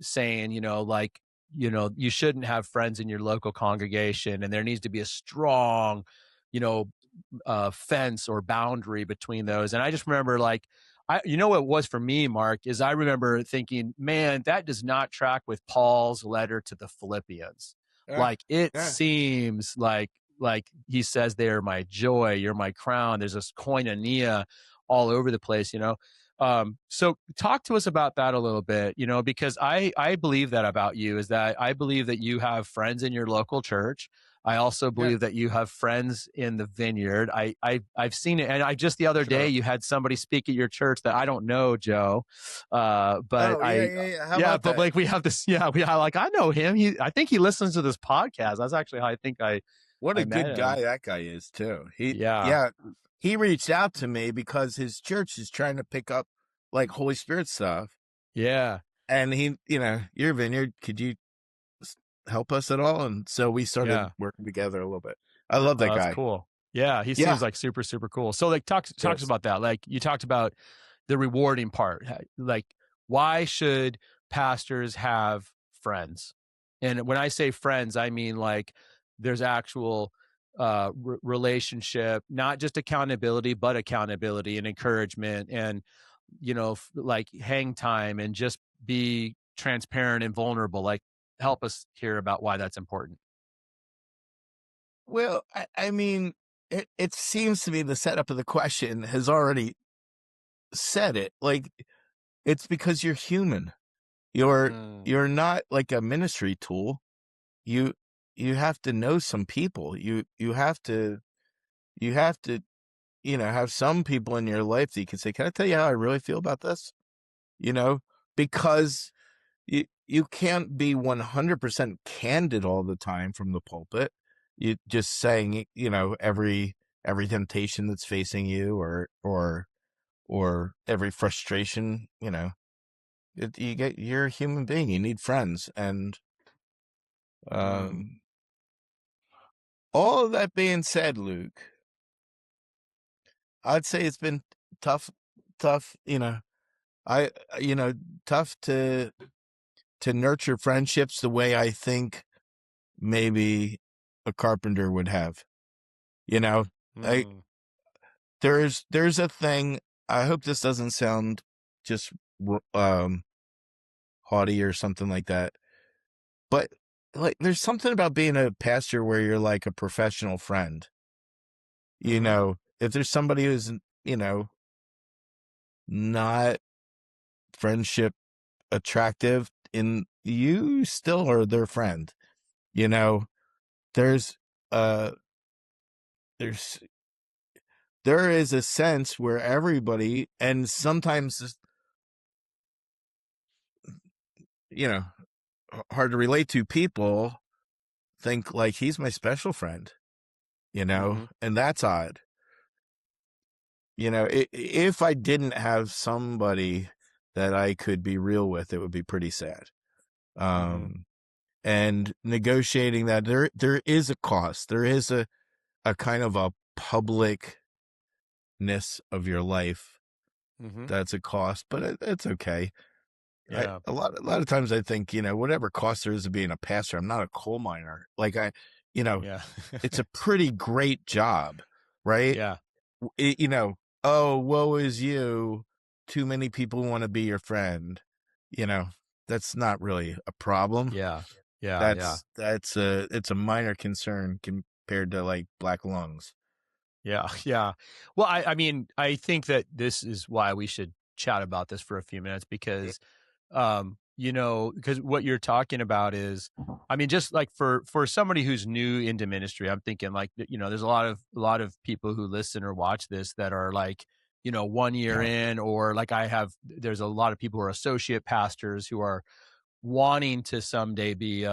saying, like, you know, you shouldn't have friends in your local congregation, and there needs to be a strong, you know, fence or boundary between those. And I just remember, like, you know what it was for me, Mark, is I remember thinking, man, that does not track with Paul's letter to the Philippians. Yeah. Like, it Yeah. seems like he says, they're my joy, you're my crown. There's this koinonia all over the place, you know. So talk to us about that a little bit, you know, because I believe that about you, is that I believe that you have friends in your local church. I also Yeah. believe that you have friends in the vineyard. I've seen it. And I just the other day, you had somebody speak at your church that I don't know, Joe. But Oh, yeah. How about but that? like we have this, I know him. I think he listens to this podcast. That's actually how I think What a I met good guy him. that guy is too. Yeah. He reached out to me because his church is trying to pick up like Holy Spirit stuff. Yeah. And he, you know, your vineyard, could you help us at all? And so we started working together a little bit. I love that That's guy. cool. Yeah. He Yeah. seems like super, super cool. So like talks about that. Like you talked about the rewarding part. Like, why should pastors have friends? And when I say friends, I mean like there's actual relationship, not just accountability, but accountability and encouragement, and you know, like hang time, and just be transparent and vulnerable. Like, help us hear about why that's important. Well, I mean, it seems to me the setup of the question has already said it. Like, it's because you're human. You're not like a ministry tool. You you have to know some people. You have to you know, have some people in your life that you can say, "Can I tell you how I really feel about this?" You know, because you can't be 100% candid all the time from the pulpit. You just saying, you know, every temptation that's facing you, or every frustration, you know. You're a human being. You need friends, and all of that being said, Luke, I'd say it's been tough, you know, you know, tough to nurture friendships the way I think maybe a carpenter would have. You know, I there's a thing. I hope this doesn't sound just haughty or something like that, but like there's something about being a pastor where you're like a professional friend. You know, if there's somebody who's, you know, not friendship attractive, in you still are their friend. You know, there's uh there's there is a sense where everybody, and sometimes, you know, hard to relate to, people think like he's my special friend, you know, and that's odd. You know, if I didn't have somebody that I could be real with, it would be pretty sad. And negotiating that, there is a cost. There is a kind of a publicness of your life that's a cost, but it's okay. Yeah. A lot of times I think, you know, whatever cost there is of being a pastor, I'm not a coal miner. Like you know, Yeah. it's a pretty great job, right? Yeah. You know, oh, woe is you. Too many people want to be your friend. You know, that's not really a problem. Yeah. Yeah. Yeah. It's a minor concern compared to like black lungs. Yeah. Yeah. Well, I mean, I think that this is why we should chat about this for a few minutes, because, you know, because what you're talking about is, I mean, just like for somebody who's new into ministry, I'm thinking like, you know, there's a lot of people who listen or watch this that are like, you know, 1 year in, or like there's a lot of people who are associate pastors who are wanting to someday be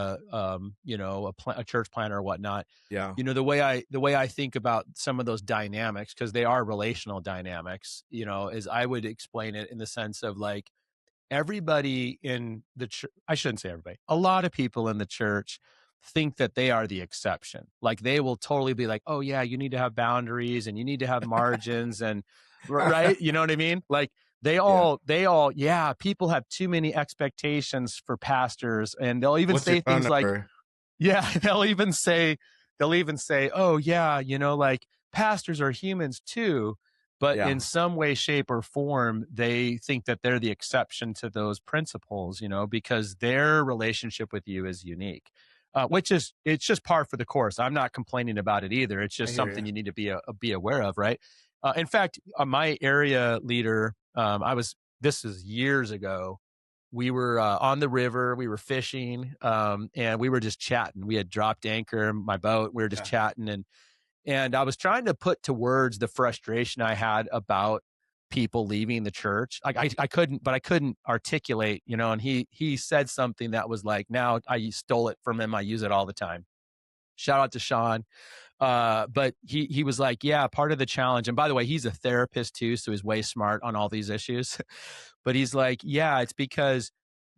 you know, a church planner or whatnot. Yeah. You know, the way I think about some of those dynamics, because they are relational dynamics, you know, is I would explain it in the sense of like, everybody in the church, I shouldn't say everybody, a lot of people in the church think that they are the exception. Like, they will totally be like, oh yeah, you need to have boundaries and you need to have margins, and right, you know what I mean? Like, Yeah, people have too many expectations for pastors, and they'll even What's your say phone things like, number? yeah, they'll even say, oh yeah, like pastors are humans too, but Yeah. in some way, shape, or form, they think that they're the exception to those principles, because their relationship with you is unique. It's just par for the course. I'm not complaining about it either. It's I just hear you. something you need to be aware of, right? In fact, my area leader, this is years ago. We were on the river, we were fishing, and we were just chatting. We had dropped anchor, my boat. We were just Yeah. chatting, and I was trying to put to words the frustration I had about people leaving the church. I couldn't articulate, and he said something that was like, now I stole it from him. I use it all the time. Shout out to Sean. But he was like, yeah, part of the challenge. And by the way, he's a therapist too, so he's way smart on all these issues. But he's like, yeah, it's because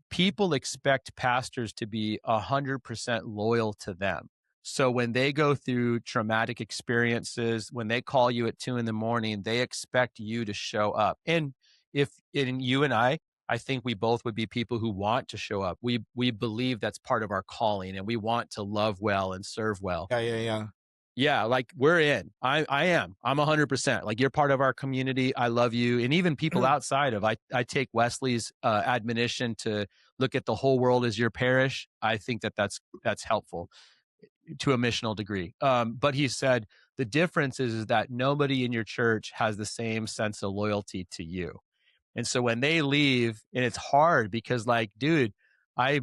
people expect pastors to be 100% loyal to them. So when they go through traumatic experiences, when they call you at 2 a.m, they expect you to show up. And if in you and I think we both would be people who want to show up. We believe that's part of our calling, and we want to love well and serve well. Yeah. Yeah, like we're in. I am. I'm 100%. Like you're part of our community. I love you. And even people outside of, I take Wesley's admonition to look at the whole world as your parish. I think that's helpful to a missional degree. But he said the difference is that nobody in your church has the same sense of loyalty to you. And so when they leave, and it's hard because, like, dude, I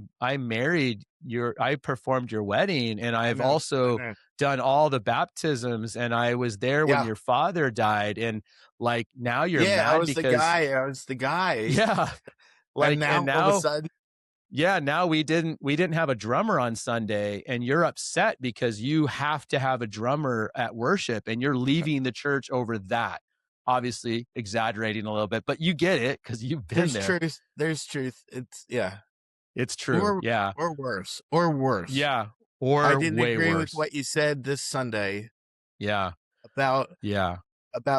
performed your wedding, and I I've know. also done all the baptisms, and I was there when Yeah. your father died. And like, now you're Yeah, I mad was the because, guy. yeah, And like, now and all of a now, sudden, yeah, now we didn't have a drummer on Sunday, and you're upset because you have to have a drummer at worship, and you're leaving the church over that. Obviously exaggerating a little bit, but you get it because you've been there's there. truth. There's truth. It's true. Yeah. Or worse. Or worse. Yeah. I Or didn't way agree with worse. what you said this Sunday Yeah. about Yeah.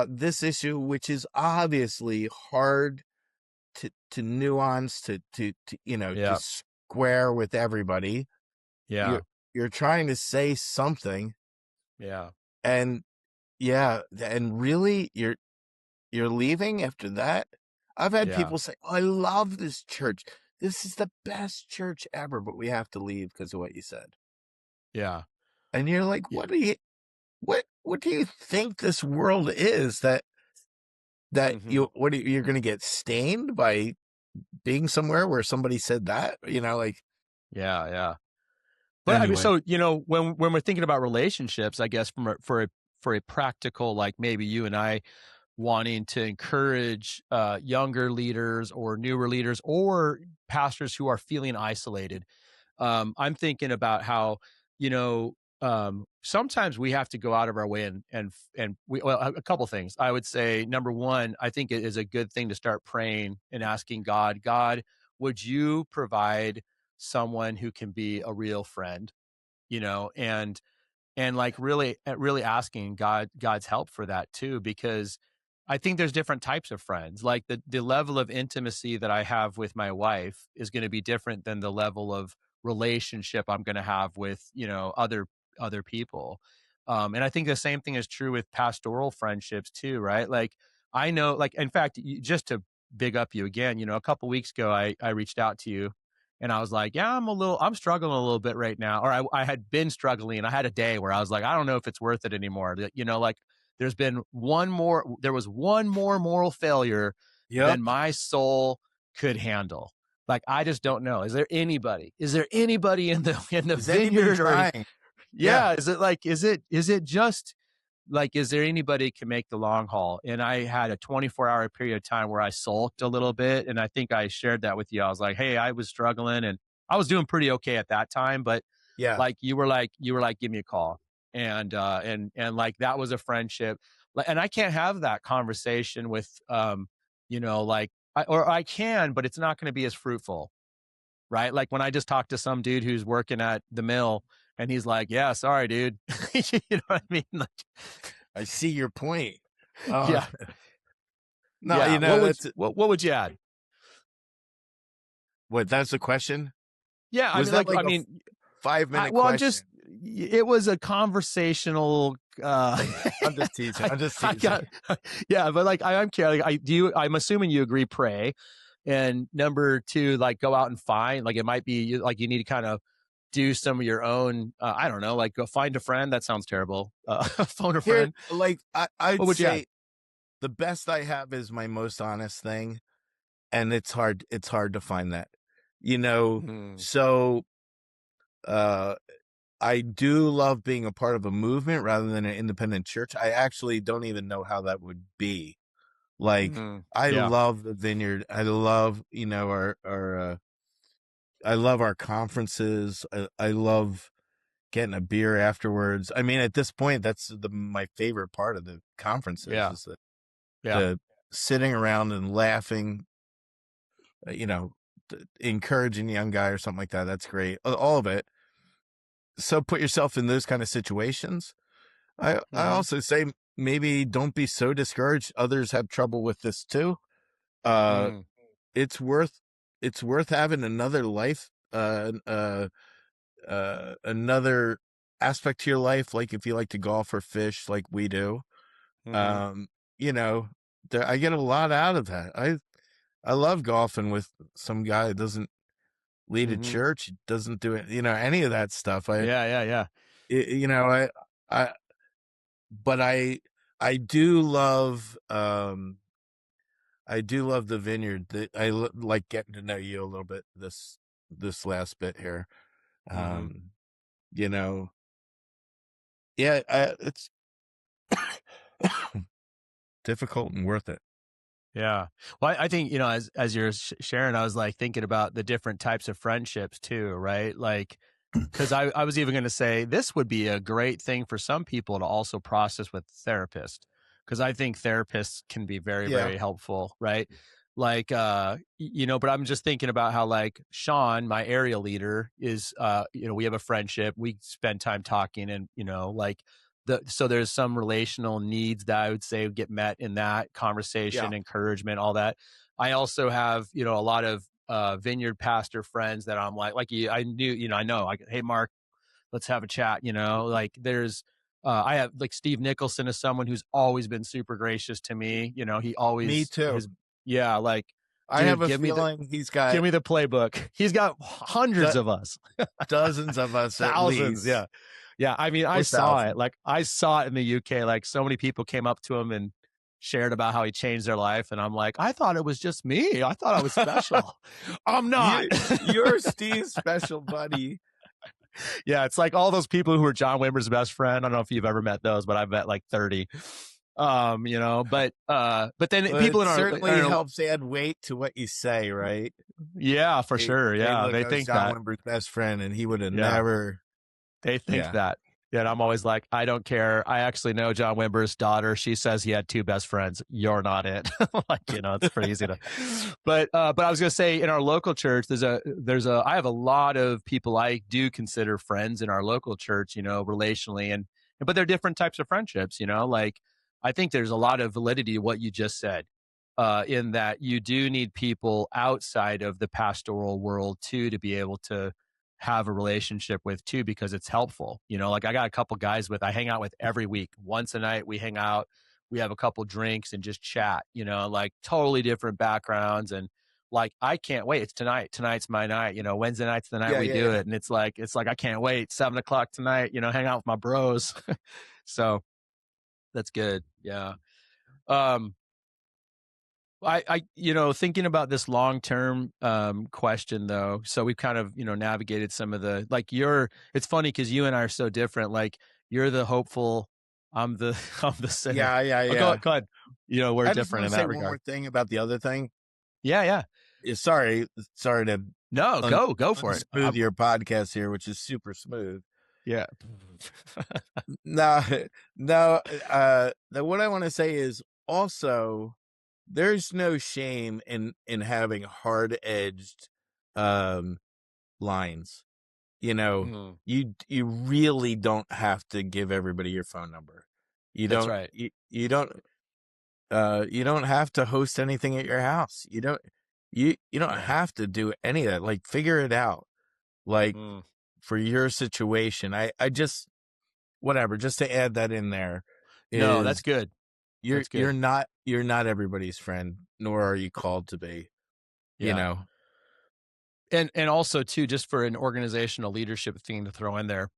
this issue, which is obviously hard to nuance, to Yeah. to square with everybody. Yeah. You're trying to say something, Yeah. and really you're leaving after that. I've had Yeah. people say, "Oh, I love this church. This is the best church ever," but we have to leave because of what you said. Yeah. And you're like, Yeah. what do you think this world is that Mm-hmm. you're going to get stained by being somewhere where somebody said that, like, Yeah. Yeah. But I mean, anyway. so, when we're thinking about relationships, I guess for a practical, like maybe you and I wanting to encourage younger leaders or newer leaders or pastors who are feeling isolated. I'm thinking about how, sometimes we have to go out of our way well, a couple things. I would say, number one, I think it is a good thing to start praying and asking God, would you provide someone who can be a real friend, and like really asking God's help for that too, because I think there's different types of friends. Like the level of intimacy that I have with my wife is going to be different than the level of relationship I'm going to have with, other people. And I think the same thing is true with pastoral friendships too, right? Like I know, like, in fact, just to big up you again, a couple weeks ago, I reached out to you and I was like, yeah, I'm struggling a little bit right now. Or I had been struggling. I had a day where I was like, I don't know if it's worth it anymore. Like there was one more moral failure Yep. than my soul could handle. Like, I just don't know. Is there anybody in the Is anybody vineyard or trying? Yeah. yeah. Is it just like, is there anybody can make the long haul? And I had a 24-hour period of time where I sulked a little bit. And I think I shared that with you. I was like, hey, I was struggling and I was doing pretty okay at that time. But Yeah. like, you were like, give me a call. And like, that was a friendship. And I can't have that conversation with, like, I can, but it's not going to be as fruitful. Right. Like when I just talked to some dude who's working at the mill and he's like, yeah, sorry, dude. You know what I mean? Like, I see your point. yeah. No, Yeah. you know, What would you add? that's the question. Yeah, I Was mean, that like, like I a mean, 5 minute well, I'm question? just. It was a conversational. I'm just teasing. I'm just I teasing. got, yeah, but like, I'm curious. I do. I'm assuming you agree. Pray, and number two, like, go out and find. Like, it might be like you need to kind of do some of your own. I don't know, like go find a friend. That sounds terrible. Phone a Here, friend. like I'd What would you add? say the best I have is my most honest thing, and it's hard. It's hard to find that, you know. Mm, So, uh, I do love being a part of a movement rather than an independent church. I actually don't even know how that would be. Like, I yeah. love the Vineyard. I love, our I love our conferences. I love getting a beer afterwards. I mean, at this point, that's my favorite part of the conferences Yeah. is Yeah. the sitting around and laughing, you know, encouraging a young guy or something like that. That's great. All of it. So put yourself in those kind of situations. I Mm-hmm. also say maybe don't be so discouraged. Others have trouble with this too. Uh, Mm, it's worth having another life, another aspect to your life. Like if you like to golf or fish, like we do, mm-hmm. um, you know, I get a lot out of that. I love golfing with some guy that doesn't lead a Mm-hmm. church, doesn't do it, any of that stuff. Yeah. Yeah. Yeah. I, but I do love, I do love the Vineyard. Like getting to know you a little bit this last bit here. Mm-hmm. Um, you know, yeah, it's difficult and worth it. Yeah. Well, I think, as you're sharing, I was like thinking about the different types of friendships too, right? Like, because I was even going to say this would be a great thing for some people to also process with therapists, because I think therapists can be very, Yeah, very helpful, right? Like, but I'm just thinking about how, like, Sean, my area leader, is, we have a friendship. We spend time talking, and, like, so there's some relational needs that I would say get met in that yeah. conversation, encouragement, all that. I also have, a lot of vineyard pastor friends that I'm like you, I knew, I know, like, hey, Mark, let's have a chat. Like there's, I have, like, Steve Nicholson is someone who's always been super gracious to me. He Me always too. has, yeah, like, I have dude, a give me the, feeling he's got give me the playbook. He's got hundreds do- of us. dozens of us at Thousands. least, Yeah. Yeah. I mean, I or saw it. thousands. Like, I saw it in the UK. Like, so many people came up to him and shared about how he changed their life. And I'm like, I thought it was just me. I thought I was special. I'm not. You're Steve's special buddy. Yeah. It's like all those people who were John Wimber's best friend. I don't know if you've ever met those, but I've met like 30. But then Well, people it in certainly our helps add weight to what you say, right? yeah, for Hey, sure. hey, Yeah. look, They I was think John that. Wimber's best friend, and he would have Yeah. never. They think Yeah, that. Yeah, and I'm always like, I don't care. I actually know John Wimber's daughter. She says he had two best friends. You're not it. Like, it's pretty easy to. But I was gonna say, in our local church, I have a lot of people I do consider friends in our local church, relationally, but they're different types of friendships, like, I think there's a lot of validity to what you just said, in that you do need people outside of the pastoral world too to be able to have a relationship with too, because it's helpful. Like, I got a couple guys I hang out with every week. Once a night we hang out, we have a couple drinks and just chat, like totally different backgrounds. And like, I can't wait. It's tonight. Tonight's my night. Wednesday night's the night yeah, we yeah, do yeah. it. And it's like, I can't wait. 7 o'clock tonight, hang out with my bros. So that's good. Yeah. Um, thinking about this long-term question though. So we've kind of, navigated some of the, like, it's funny because you and I are so different. Like, you're the hopeful, I'm the, I'm the cynic. Yeah, yeah, Oh, yeah. go ahead. We're I just want different to in say that one more regard. thing about the other thing. Yeah. Yeah. Sorry to No, go for it. unsmooth your podcast here, which is super smooth. Yeah. No, no. What I want to say is also there's no shame in having hard edged lines. Mhm. You really don't have to give everybody your phone number. You That's don't right. you don't You don't have to host anything at your house. You don't Yeah. have to do any of that. Like, figure it out. Like, Mm. for your situation, I just, whatever, just to add that in there No, that's is good. That's good. you're not everybody's friend, nor are you called to be, you Yeah. know. And also too, just for an organizational leadership thing to throw in there,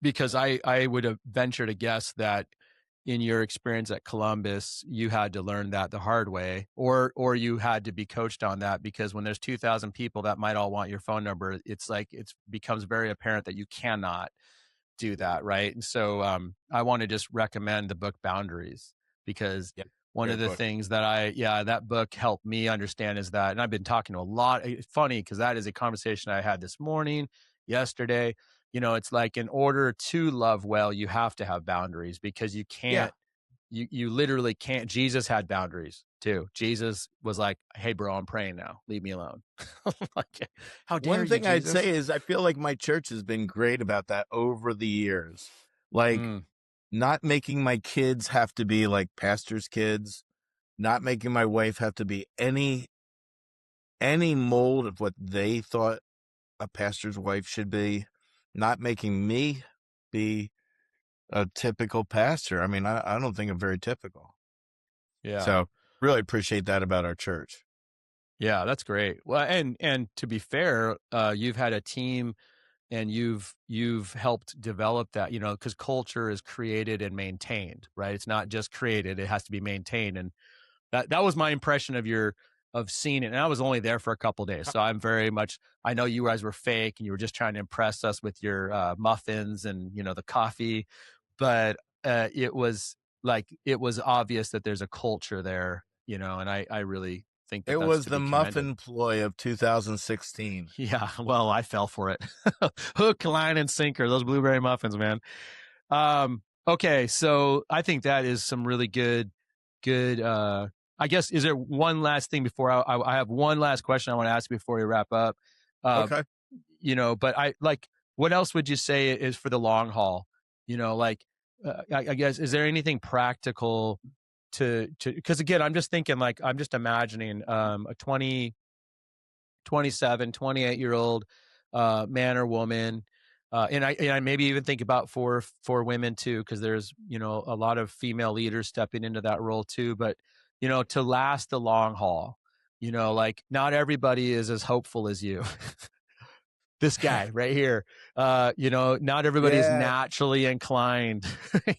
because I would have ventured to guess that in your experience at Columbus, you had to learn that the hard way, or you had to be coached on that, because when there's 2,000 people that might all want your phone number, it's like it becomes very apparent that you cannot do that, right? And so I want to just recommend the book Boundaries, because Yeah, one of great the book. things that that book helped me understand is that, and I've been talking to a lot, it's funny because that is a conversation I had this morning, yesterday. It's like, in order to love well, you have to have boundaries, because you Yeah. can't, you literally can't. Jesus had boundaries too. Jesus was like, hey bro, I'm praying now, leave me alone. Like, how dare One you, thing I'd Jesus? say is I feel like my church has been great about that over the years. Like, Mm, not making my kids have to be like pastors' kids, not making my wife have to be any mold of what they thought a pastor's wife should be, not making me be a typical pastor. I mean, I don't think I'm very typical. yeah. So really appreciate that about our church. Yeah, that's great. Well, and to be fair, you've had a team, and you've helped develop that, because culture is created and maintained, right? It's not just created; it has to be maintained. And that was my impression of seeing it. And I was only there for a couple of days, so I'm very much. I know you guys were fake, and you were just trying to impress us with your muffins and the coffee, but it was obvious that there's a culture there, and I really think that It that's was to the be commended. muffin ploy of 2016. Yeah, well, I fell for it. Hook, line, and sinker. Those blueberry muffins, man. Okay, so I think that is some really good. I guess, is there one last thing before I have one last question I want to ask before we wrap up? Uh, Okay. but I like, what else would you say is for the long haul? Like, I guess, is there anything practical because again, I'm just thinking, like, I'm just imagining a 27, 28-year-old man or woman. And I maybe even think about for women too, because there's a lot of female leaders stepping into that role too. But to last the long haul, like, not everybody is as hopeful as you. This guy right here, not everybody is Yeah. naturally inclined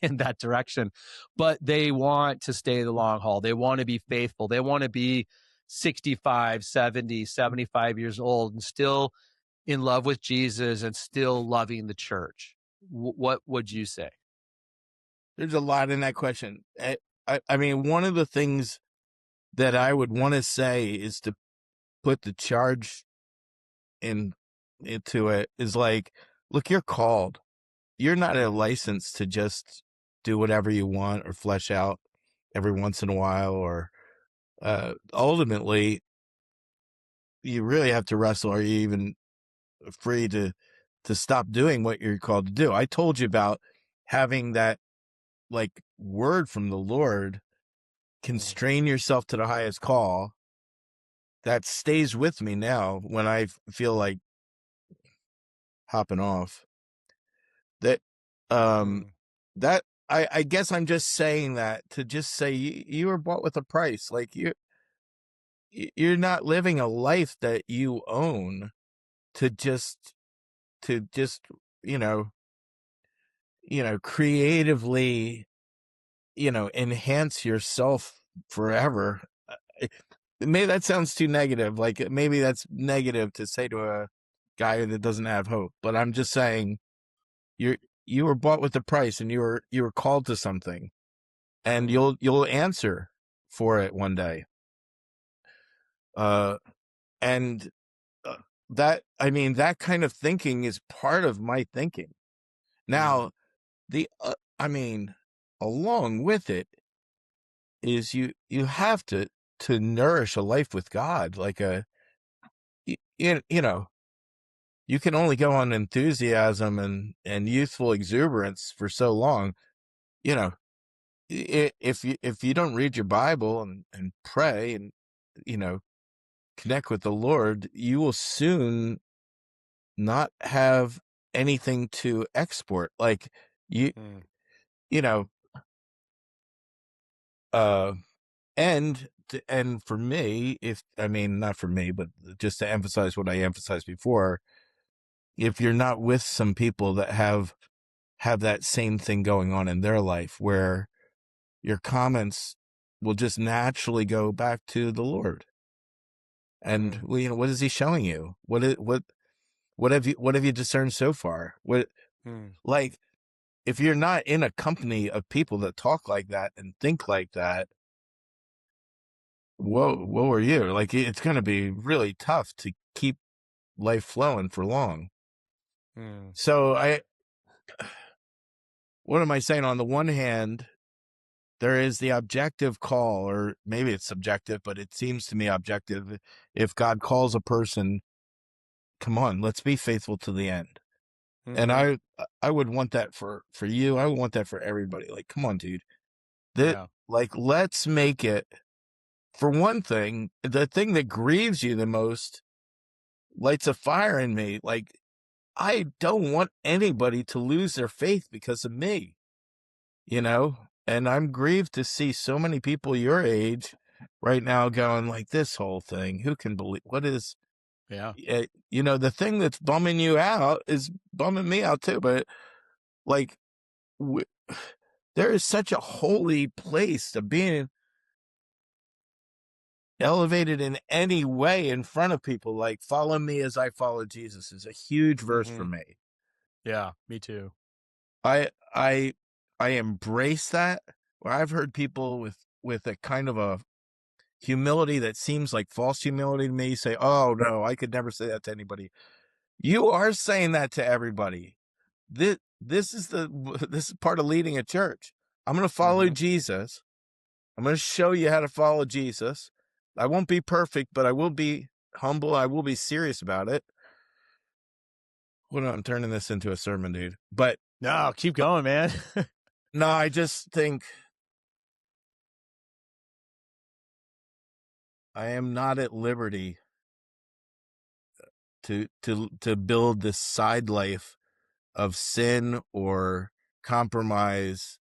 in that direction, but they want to stay the long haul. They want to be faithful. They want to be 65, 70, 75 years old and still in love with Jesus and still loving the church. What would you say? There's a lot in that question. I mean, one of the things that I would want to say is to put the charge in into it is like, look, you're called. You're not a license to just do whatever you want or flesh out every once in a while, or ultimately you really have to wrestle. Are you even free to stop doing what you're called to do? I told you about having that, like, word from the Lord, constrain yourself to the highest call. That stays with me now when I feel like hopping off. That um Mm, that I guess I'm just saying that to just say you were bought with a price. Like, you're not living a life that you own to just you know creatively enhance yourself forever. Uh, Maybe that sounds too negative. Like, maybe that's negative to say to a guy that doesn't have hope. But I'm just saying, you're you were bought with a price, and you were called to something, and mm, you'll answer for it one day. Uh, and uh, that, I mean, that kind of thinking is part of my thinking. mm, Now, I mean, along with it is you have to nourish a life with God, like you know, you can only go on enthusiasm and youthful exuberance for so long. You know, if you don't read your Bible and pray and, you know, connect with the Lord, you will soon not have anything to export. Like you, Mm. you know, uh, and for me, if I mean not for me, but just to emphasize what I emphasized before, if you're not with some people that have that same thing going on in their life, where your comments will just naturally go back to the Lord. And Mm. well, you know, what is He showing you? What have you discerned so far? What, Mm. like, if you're not in a company of people that talk like that and think like that, whoa are you? Like, it's going to be really tough to keep life flowing for long. Mm. So what am I saying? On the one hand, there is the objective call, or maybe it's subjective, but it seems to me objective. If God calls a person, come on, let's be faithful to the end. And Mm-hmm. I would want that for you. I would want that for everybody. Like, come on, dude. That, Yeah. like, let's make it, for one thing, the thing that grieves you the most lights a fire in me. Like, I don't want anybody to lose their faith because of me, you know? And I'm grieved to see so many people your age right now going like, this whole thing, who can believe, what is, Yeah. you know, the thing that's bumming you out is bumming me out too. But like, w- there is such a holy place to being elevated in any way in front of people. Like, follow me as I follow Jesus is a huge verse Mm-hmm. for me. Yeah. Me too. I I I embrace that. Where I've heard people with a kind of a humility that seems like false humility to me say, "Oh no, I could never say that to anybody." You are saying that to everybody. This is this is part of leading a church. I'm going to follow Mm-hmm. Jesus. I'm going to show you how to follow Jesus. I won't be perfect, but I will be humble. I will be serious about it. Hold on, I'm turning this into a sermon, dude. But No, keep going, man. no, I just think I am not at liberty to build this side life of sin or compromise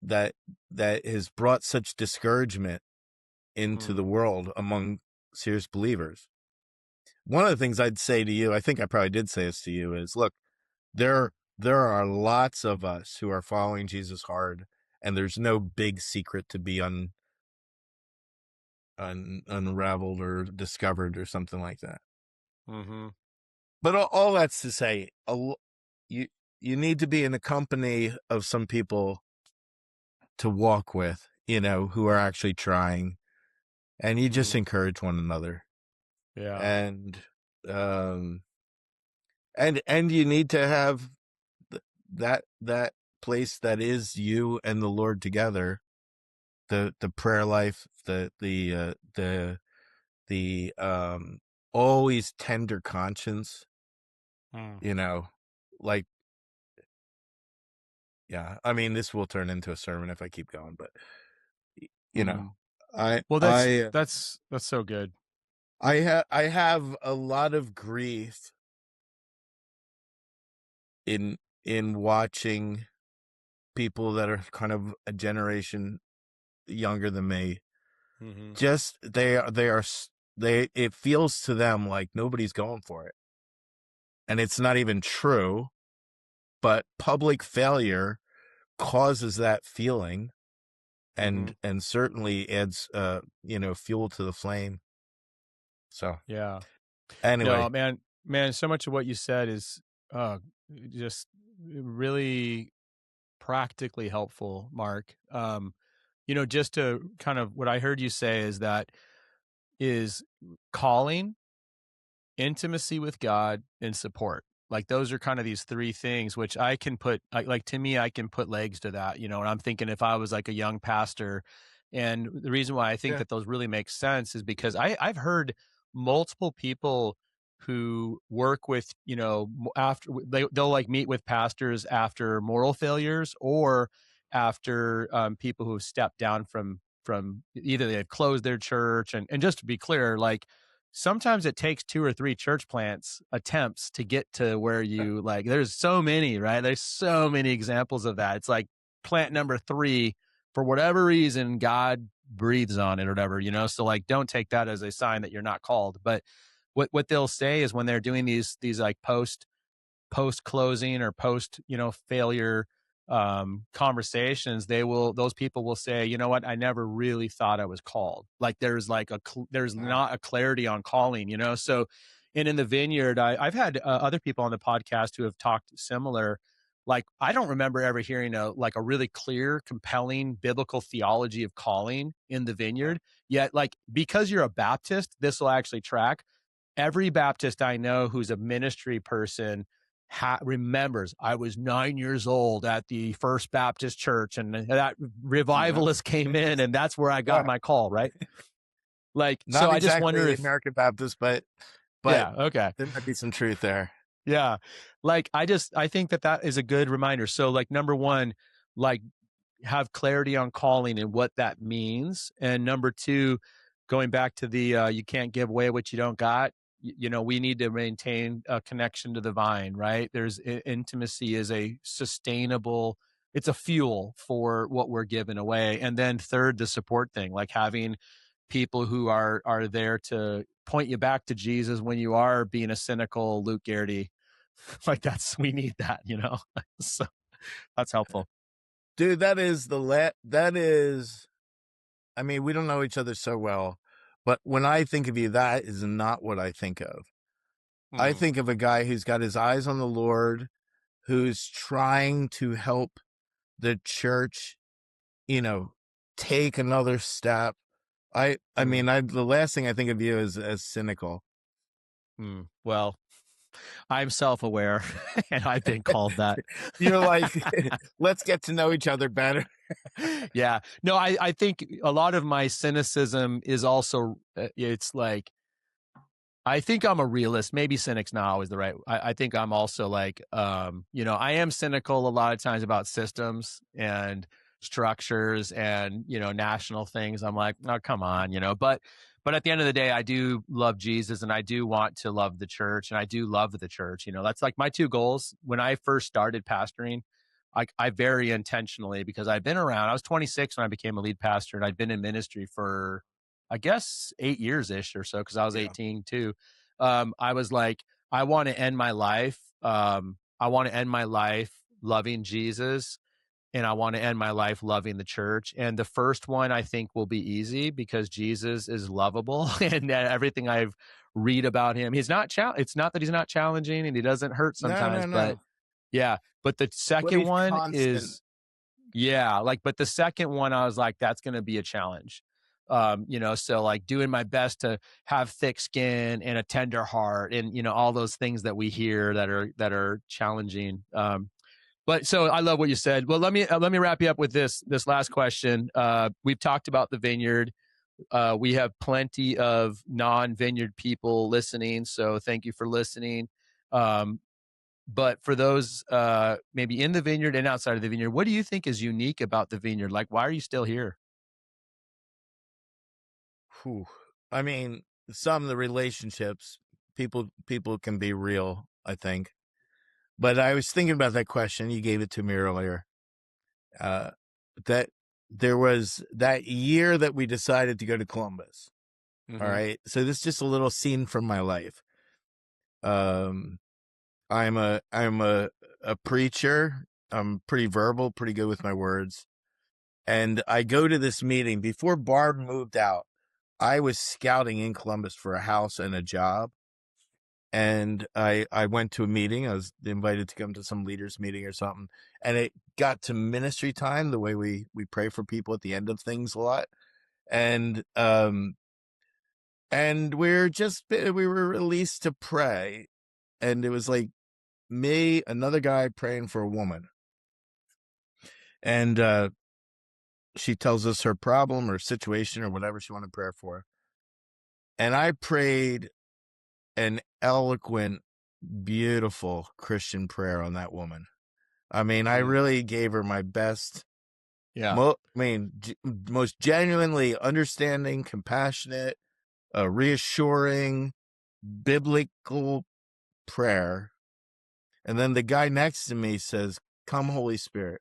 that has brought such discouragement into the Mm. world among serious believers. One of the things I'd say to you, I think I probably did say this to you, is look, there are lots of us who are following Jesus hard, and there's no big secret to be unraveled or discovered or something like that. Mm-hmm. But all that's to say, you you need to be in the company of some people to walk with, you know, who are actually trying, and you just Mm. encourage one another. Yeah. And um and you need to have that place that is you and the Lord together, the prayer life, the always tender conscience, Mm. you know, like, yeah, I mean, this will turn into a sermon if I keep going, but you know, Mm. I Well, I that's so good. I have a lot of grief in watching people that are kind of a generation younger than me. Mm-hmm. Just they it feels to them like nobody's going for it, and it's not even true. But public failure causes that feeling, Mm-hmm. and certainly adds you know, fuel to the flame. So Yeah. No, anyway, man, so much of what you said is uh just really practically helpful, Mark. Just to kind of what I heard you say is calling, intimacy with God, and support. Like those are kind of these three things, which I can put like to me, I can put legs to that, and I'm thinking if I was like a young pastor, and the reason why I think yeah, that those really make sense is because I've heard multiple people who work with, after they'll like meet with pastors after moral failures or after people who have stepped down from either they had closed their church, and just to be clear, like sometimes it takes 2 or 3 church plants attempts to get to where you like. There's so many, right? There's so many examples of that. It's like plant number 3, for whatever reason, God breathes on it or whatever, so like don't take that as a sign that you're not called. But what they'll say is when they're doing these like post closing or post failure conversations, those people will say, you know what, I never really thought I was called. Like there's not a clarity on calling, so. And in the vineyard, I've had other people on the podcast who have talked similar. Like I don't remember ever hearing a really clear, compelling biblical theology of calling in the vineyard. Yet, like, because you're a Baptist, this will actually track. Every Baptist I know who's a ministry person remembers, I was 9 years old at the First Baptist Church, and that revivalist came in, and that's where I got my call, right? Like, not so I exactly just wonder if American Baptist, but yeah, okay, there might be some truth there. yeah, like I think that is a good reminder. So, like, number one, like, have clarity on calling and what that means, and number two, going back to the you can't give away what you don't got. We need to maintain a connection to the vine, right? There's intimacy is a sustainable, it's a fuel for what we're giving away. And then third, the support thing, like having people who are there to point you back to Jesus when you are being a cynical Luke Geraty. Like we need that, so that's helpful. Dude, that is I mean, we don't know each other so well, but when I think of you, that is not what I think of. I think of a guy who's got his eyes on the Lord, who's trying to help the church, take another step. I mean, the last thing I think of you is as cynical. Well, I'm self-aware, and I've been called that. You're like, let's get to know each other better. Yeah. No, I think a lot of my cynicism is also, it's like, I think I'm a realist. Maybe cynic's not always the right. I think I'm also like, I am cynical a lot of times about systems and structures and, national things. I'm like, oh, come on, but at the end of the day, I do love Jesus, and I do want to love the church, and I do love the church. That's like my 2 goals. When I first started pastoring, I very intentionally, because I've been around, I was 26 when I became a lead pastor, and I'd been in ministry for, I guess, 8 years-ish or so, because I was 18 too. I was like, I want to end my life. I want to end my life loving Jesus, and I want to end my life loving the church. And the first one I think will be easy because Jesus is lovable, and everything I've read about him, it's not that he's not challenging, and he doesn't hurt sometimes, No. but yeah. But the second one is, but the second one, I was like, that's going to be a challenge. So like doing my best to have thick skin and a tender heart, and, all those things that we hear that are challenging. But so I love what you said. Well, let me wrap you up with this last question. We've talked about the vineyard. We have plenty of non-vineyard people listening, so thank you for listening. But for those maybe in the vineyard and outside of the vineyard, what do you think is unique about the vineyard? Like, why are you still here? I mean, some of the relationships, people can be real, I think. But I was thinking about that question. You gave it to me earlier. That there was that year that we decided to go to Columbus. Mm-hmm. All right. So this is just a little scene from my life. I'm a preacher. I'm pretty verbal, pretty good with my words. And I go to this meeting before Barb moved out. I was scouting in Columbus for a house and a job. And I went to a meeting. I was invited to come to some leaders meeting or something. And it got to ministry time, the way we pray for people at the end of things a lot. And we were released to pray. And it was like me, another guy praying for a woman. And she tells us her problem or situation or whatever she wanted prayer for. And I prayed an eloquent, beautiful Christian prayer on that woman. I mean, I really gave her my best Yeah. Most genuinely understanding, compassionate, reassuring, biblical prayer. And then the guy next to me says, "Come, Holy Spirit."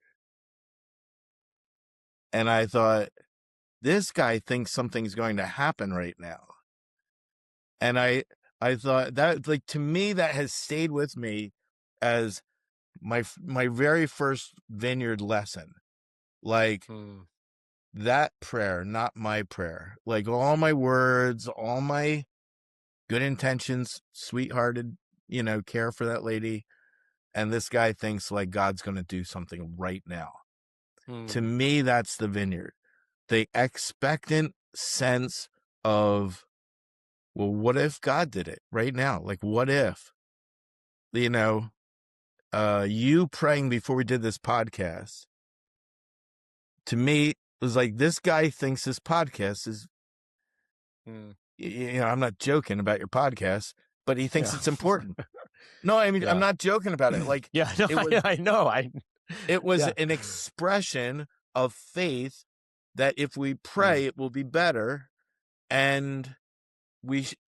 And I thought, this guy thinks something's going to happen right now. And I thought that, like, to me, that has stayed with me as my very first vineyard lesson. Like, that prayer, not my prayer. Like, all my words, all my good intentions, sweethearted, care for that lady. And this guy thinks like God's going to do something right now. To me, that's the vineyard. The expectant sense of, well, what if God did it right now? Like, what if, you praying before we did this podcast, to me, was like, this guy thinks this podcast is, I'm not joking about your podcast, but he thinks it's important. No, I mean, I'm not joking about it. Like, no, I know. It was an expression of faith that if we pray, it will be better. And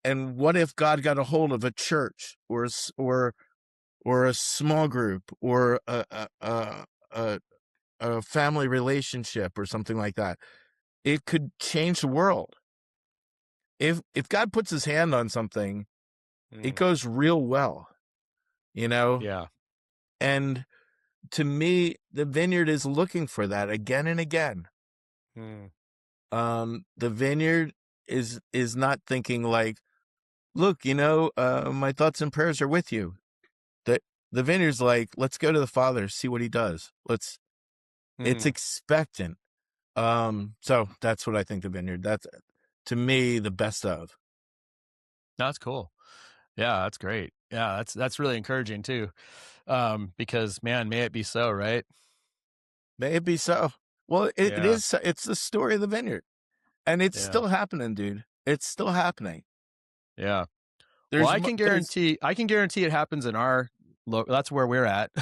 and what if God got a hold of a church or a small group or a family relationship or something like that? It could change the world. If God puts his hand on something, it goes real well, Yeah. And to me, the vineyard is looking for that again and again. The vineyard is not thinking like, look, my thoughts and prayers are with you. The vineyard's like, let's go to the Father, see what he does. It's expectant. So that's what I think the vineyard, that's, to me, the best of. That's cool. Yeah, that's great. Yeah, that's really encouraging too. Because, man, may it be so, right? May it be so. Well, it is. It's the story of the vineyard, and it's still happening, dude. It's still happening. Yeah. Well, I can guarantee it happens in our that's where we're at.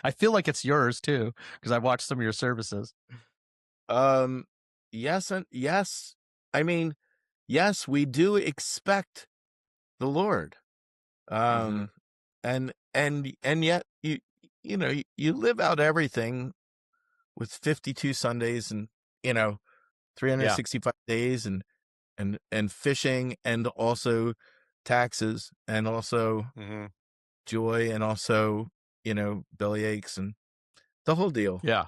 I feel like it's yours too, because I've watched some of your services. Yes, and yes. I mean, yes, we do expect the Lord. And yet you live out everything with 52 Sundays and 365 days and fishing and also taxes and also joy and also belly aches and the whole deal. Yeah.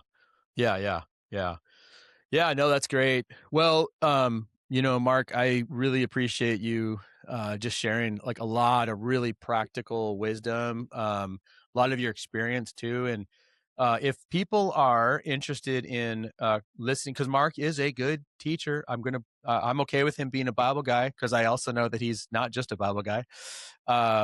No, that's great. Well, Mark, I really appreciate you just sharing like a lot of really practical wisdom, a lot of your experience too. And if people are interested in listening, because Mark is a good teacher, I'm okay with him being a Bible guy, because I also know that he's not just a Bible guy.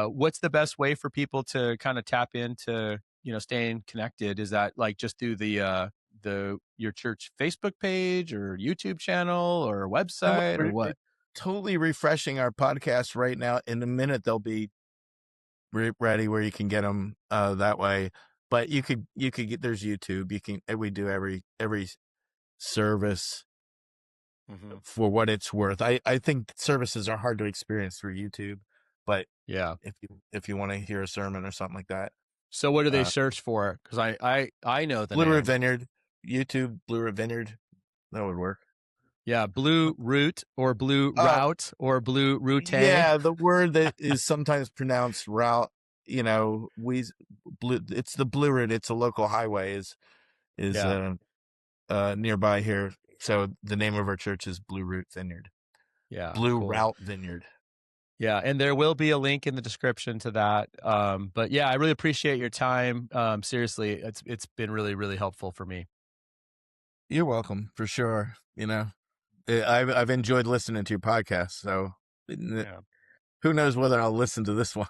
What's the best way for people to kind of tap into staying connected? Is that like just through your church Facebook page or YouTube channel or website or what? Totally refreshing our podcast right now. In a minute, they'll be ready where you can get them that way. But you could get, there's YouTube. We do every service for what it's worth. I think services are hard to experience through YouTube, but yeah, if you want to hear a sermon or something like that. So what do they search for? Because I know the Blue Route Vineyard, YouTube, Blue Route Vineyard, that would work. Yeah, Blue Route or Blue Route or Blue Route. Yeah, the word that is sometimes pronounced route. It's the Blue Route. It's a local highway is nearby here. So the name of our church is Blue Route Vineyard. Yeah, Blue Route Vineyard. Yeah, and there will be a link in the description to that. But yeah, I really appreciate your time. Seriously, it's been really, really helpful for me. You're welcome, for sure. I've enjoyed listening to your podcast. So who knows whether I'll listen to this one?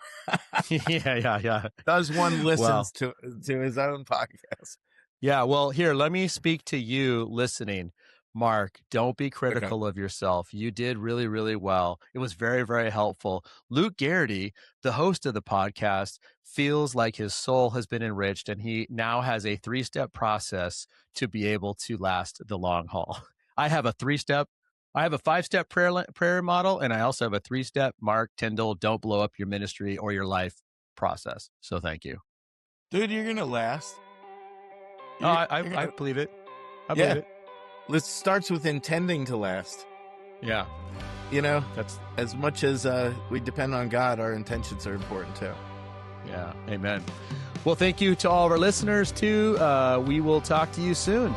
Yeah. Does one listens to his own podcast? Yeah. Well, here, let me speak to you listening. Mark, don't be critical of yourself. You did really, really well. It was very, very helpful. Luke Geraty, the host of the podcast, feels like his soul has been enriched, and he now has a 3-step process to be able to last the long haul. I have a 5-step prayer model, and I also have a 3-step Mark Tindall, don't blow up your ministry or your life process. So thank you. Dude, you're going to last. I believe it. I believe it. It starts with intending to last. Yeah. That's as much as we depend on God, our intentions are important too. Yeah. Amen. Well, thank you to all of our listeners too. We will talk to you soon.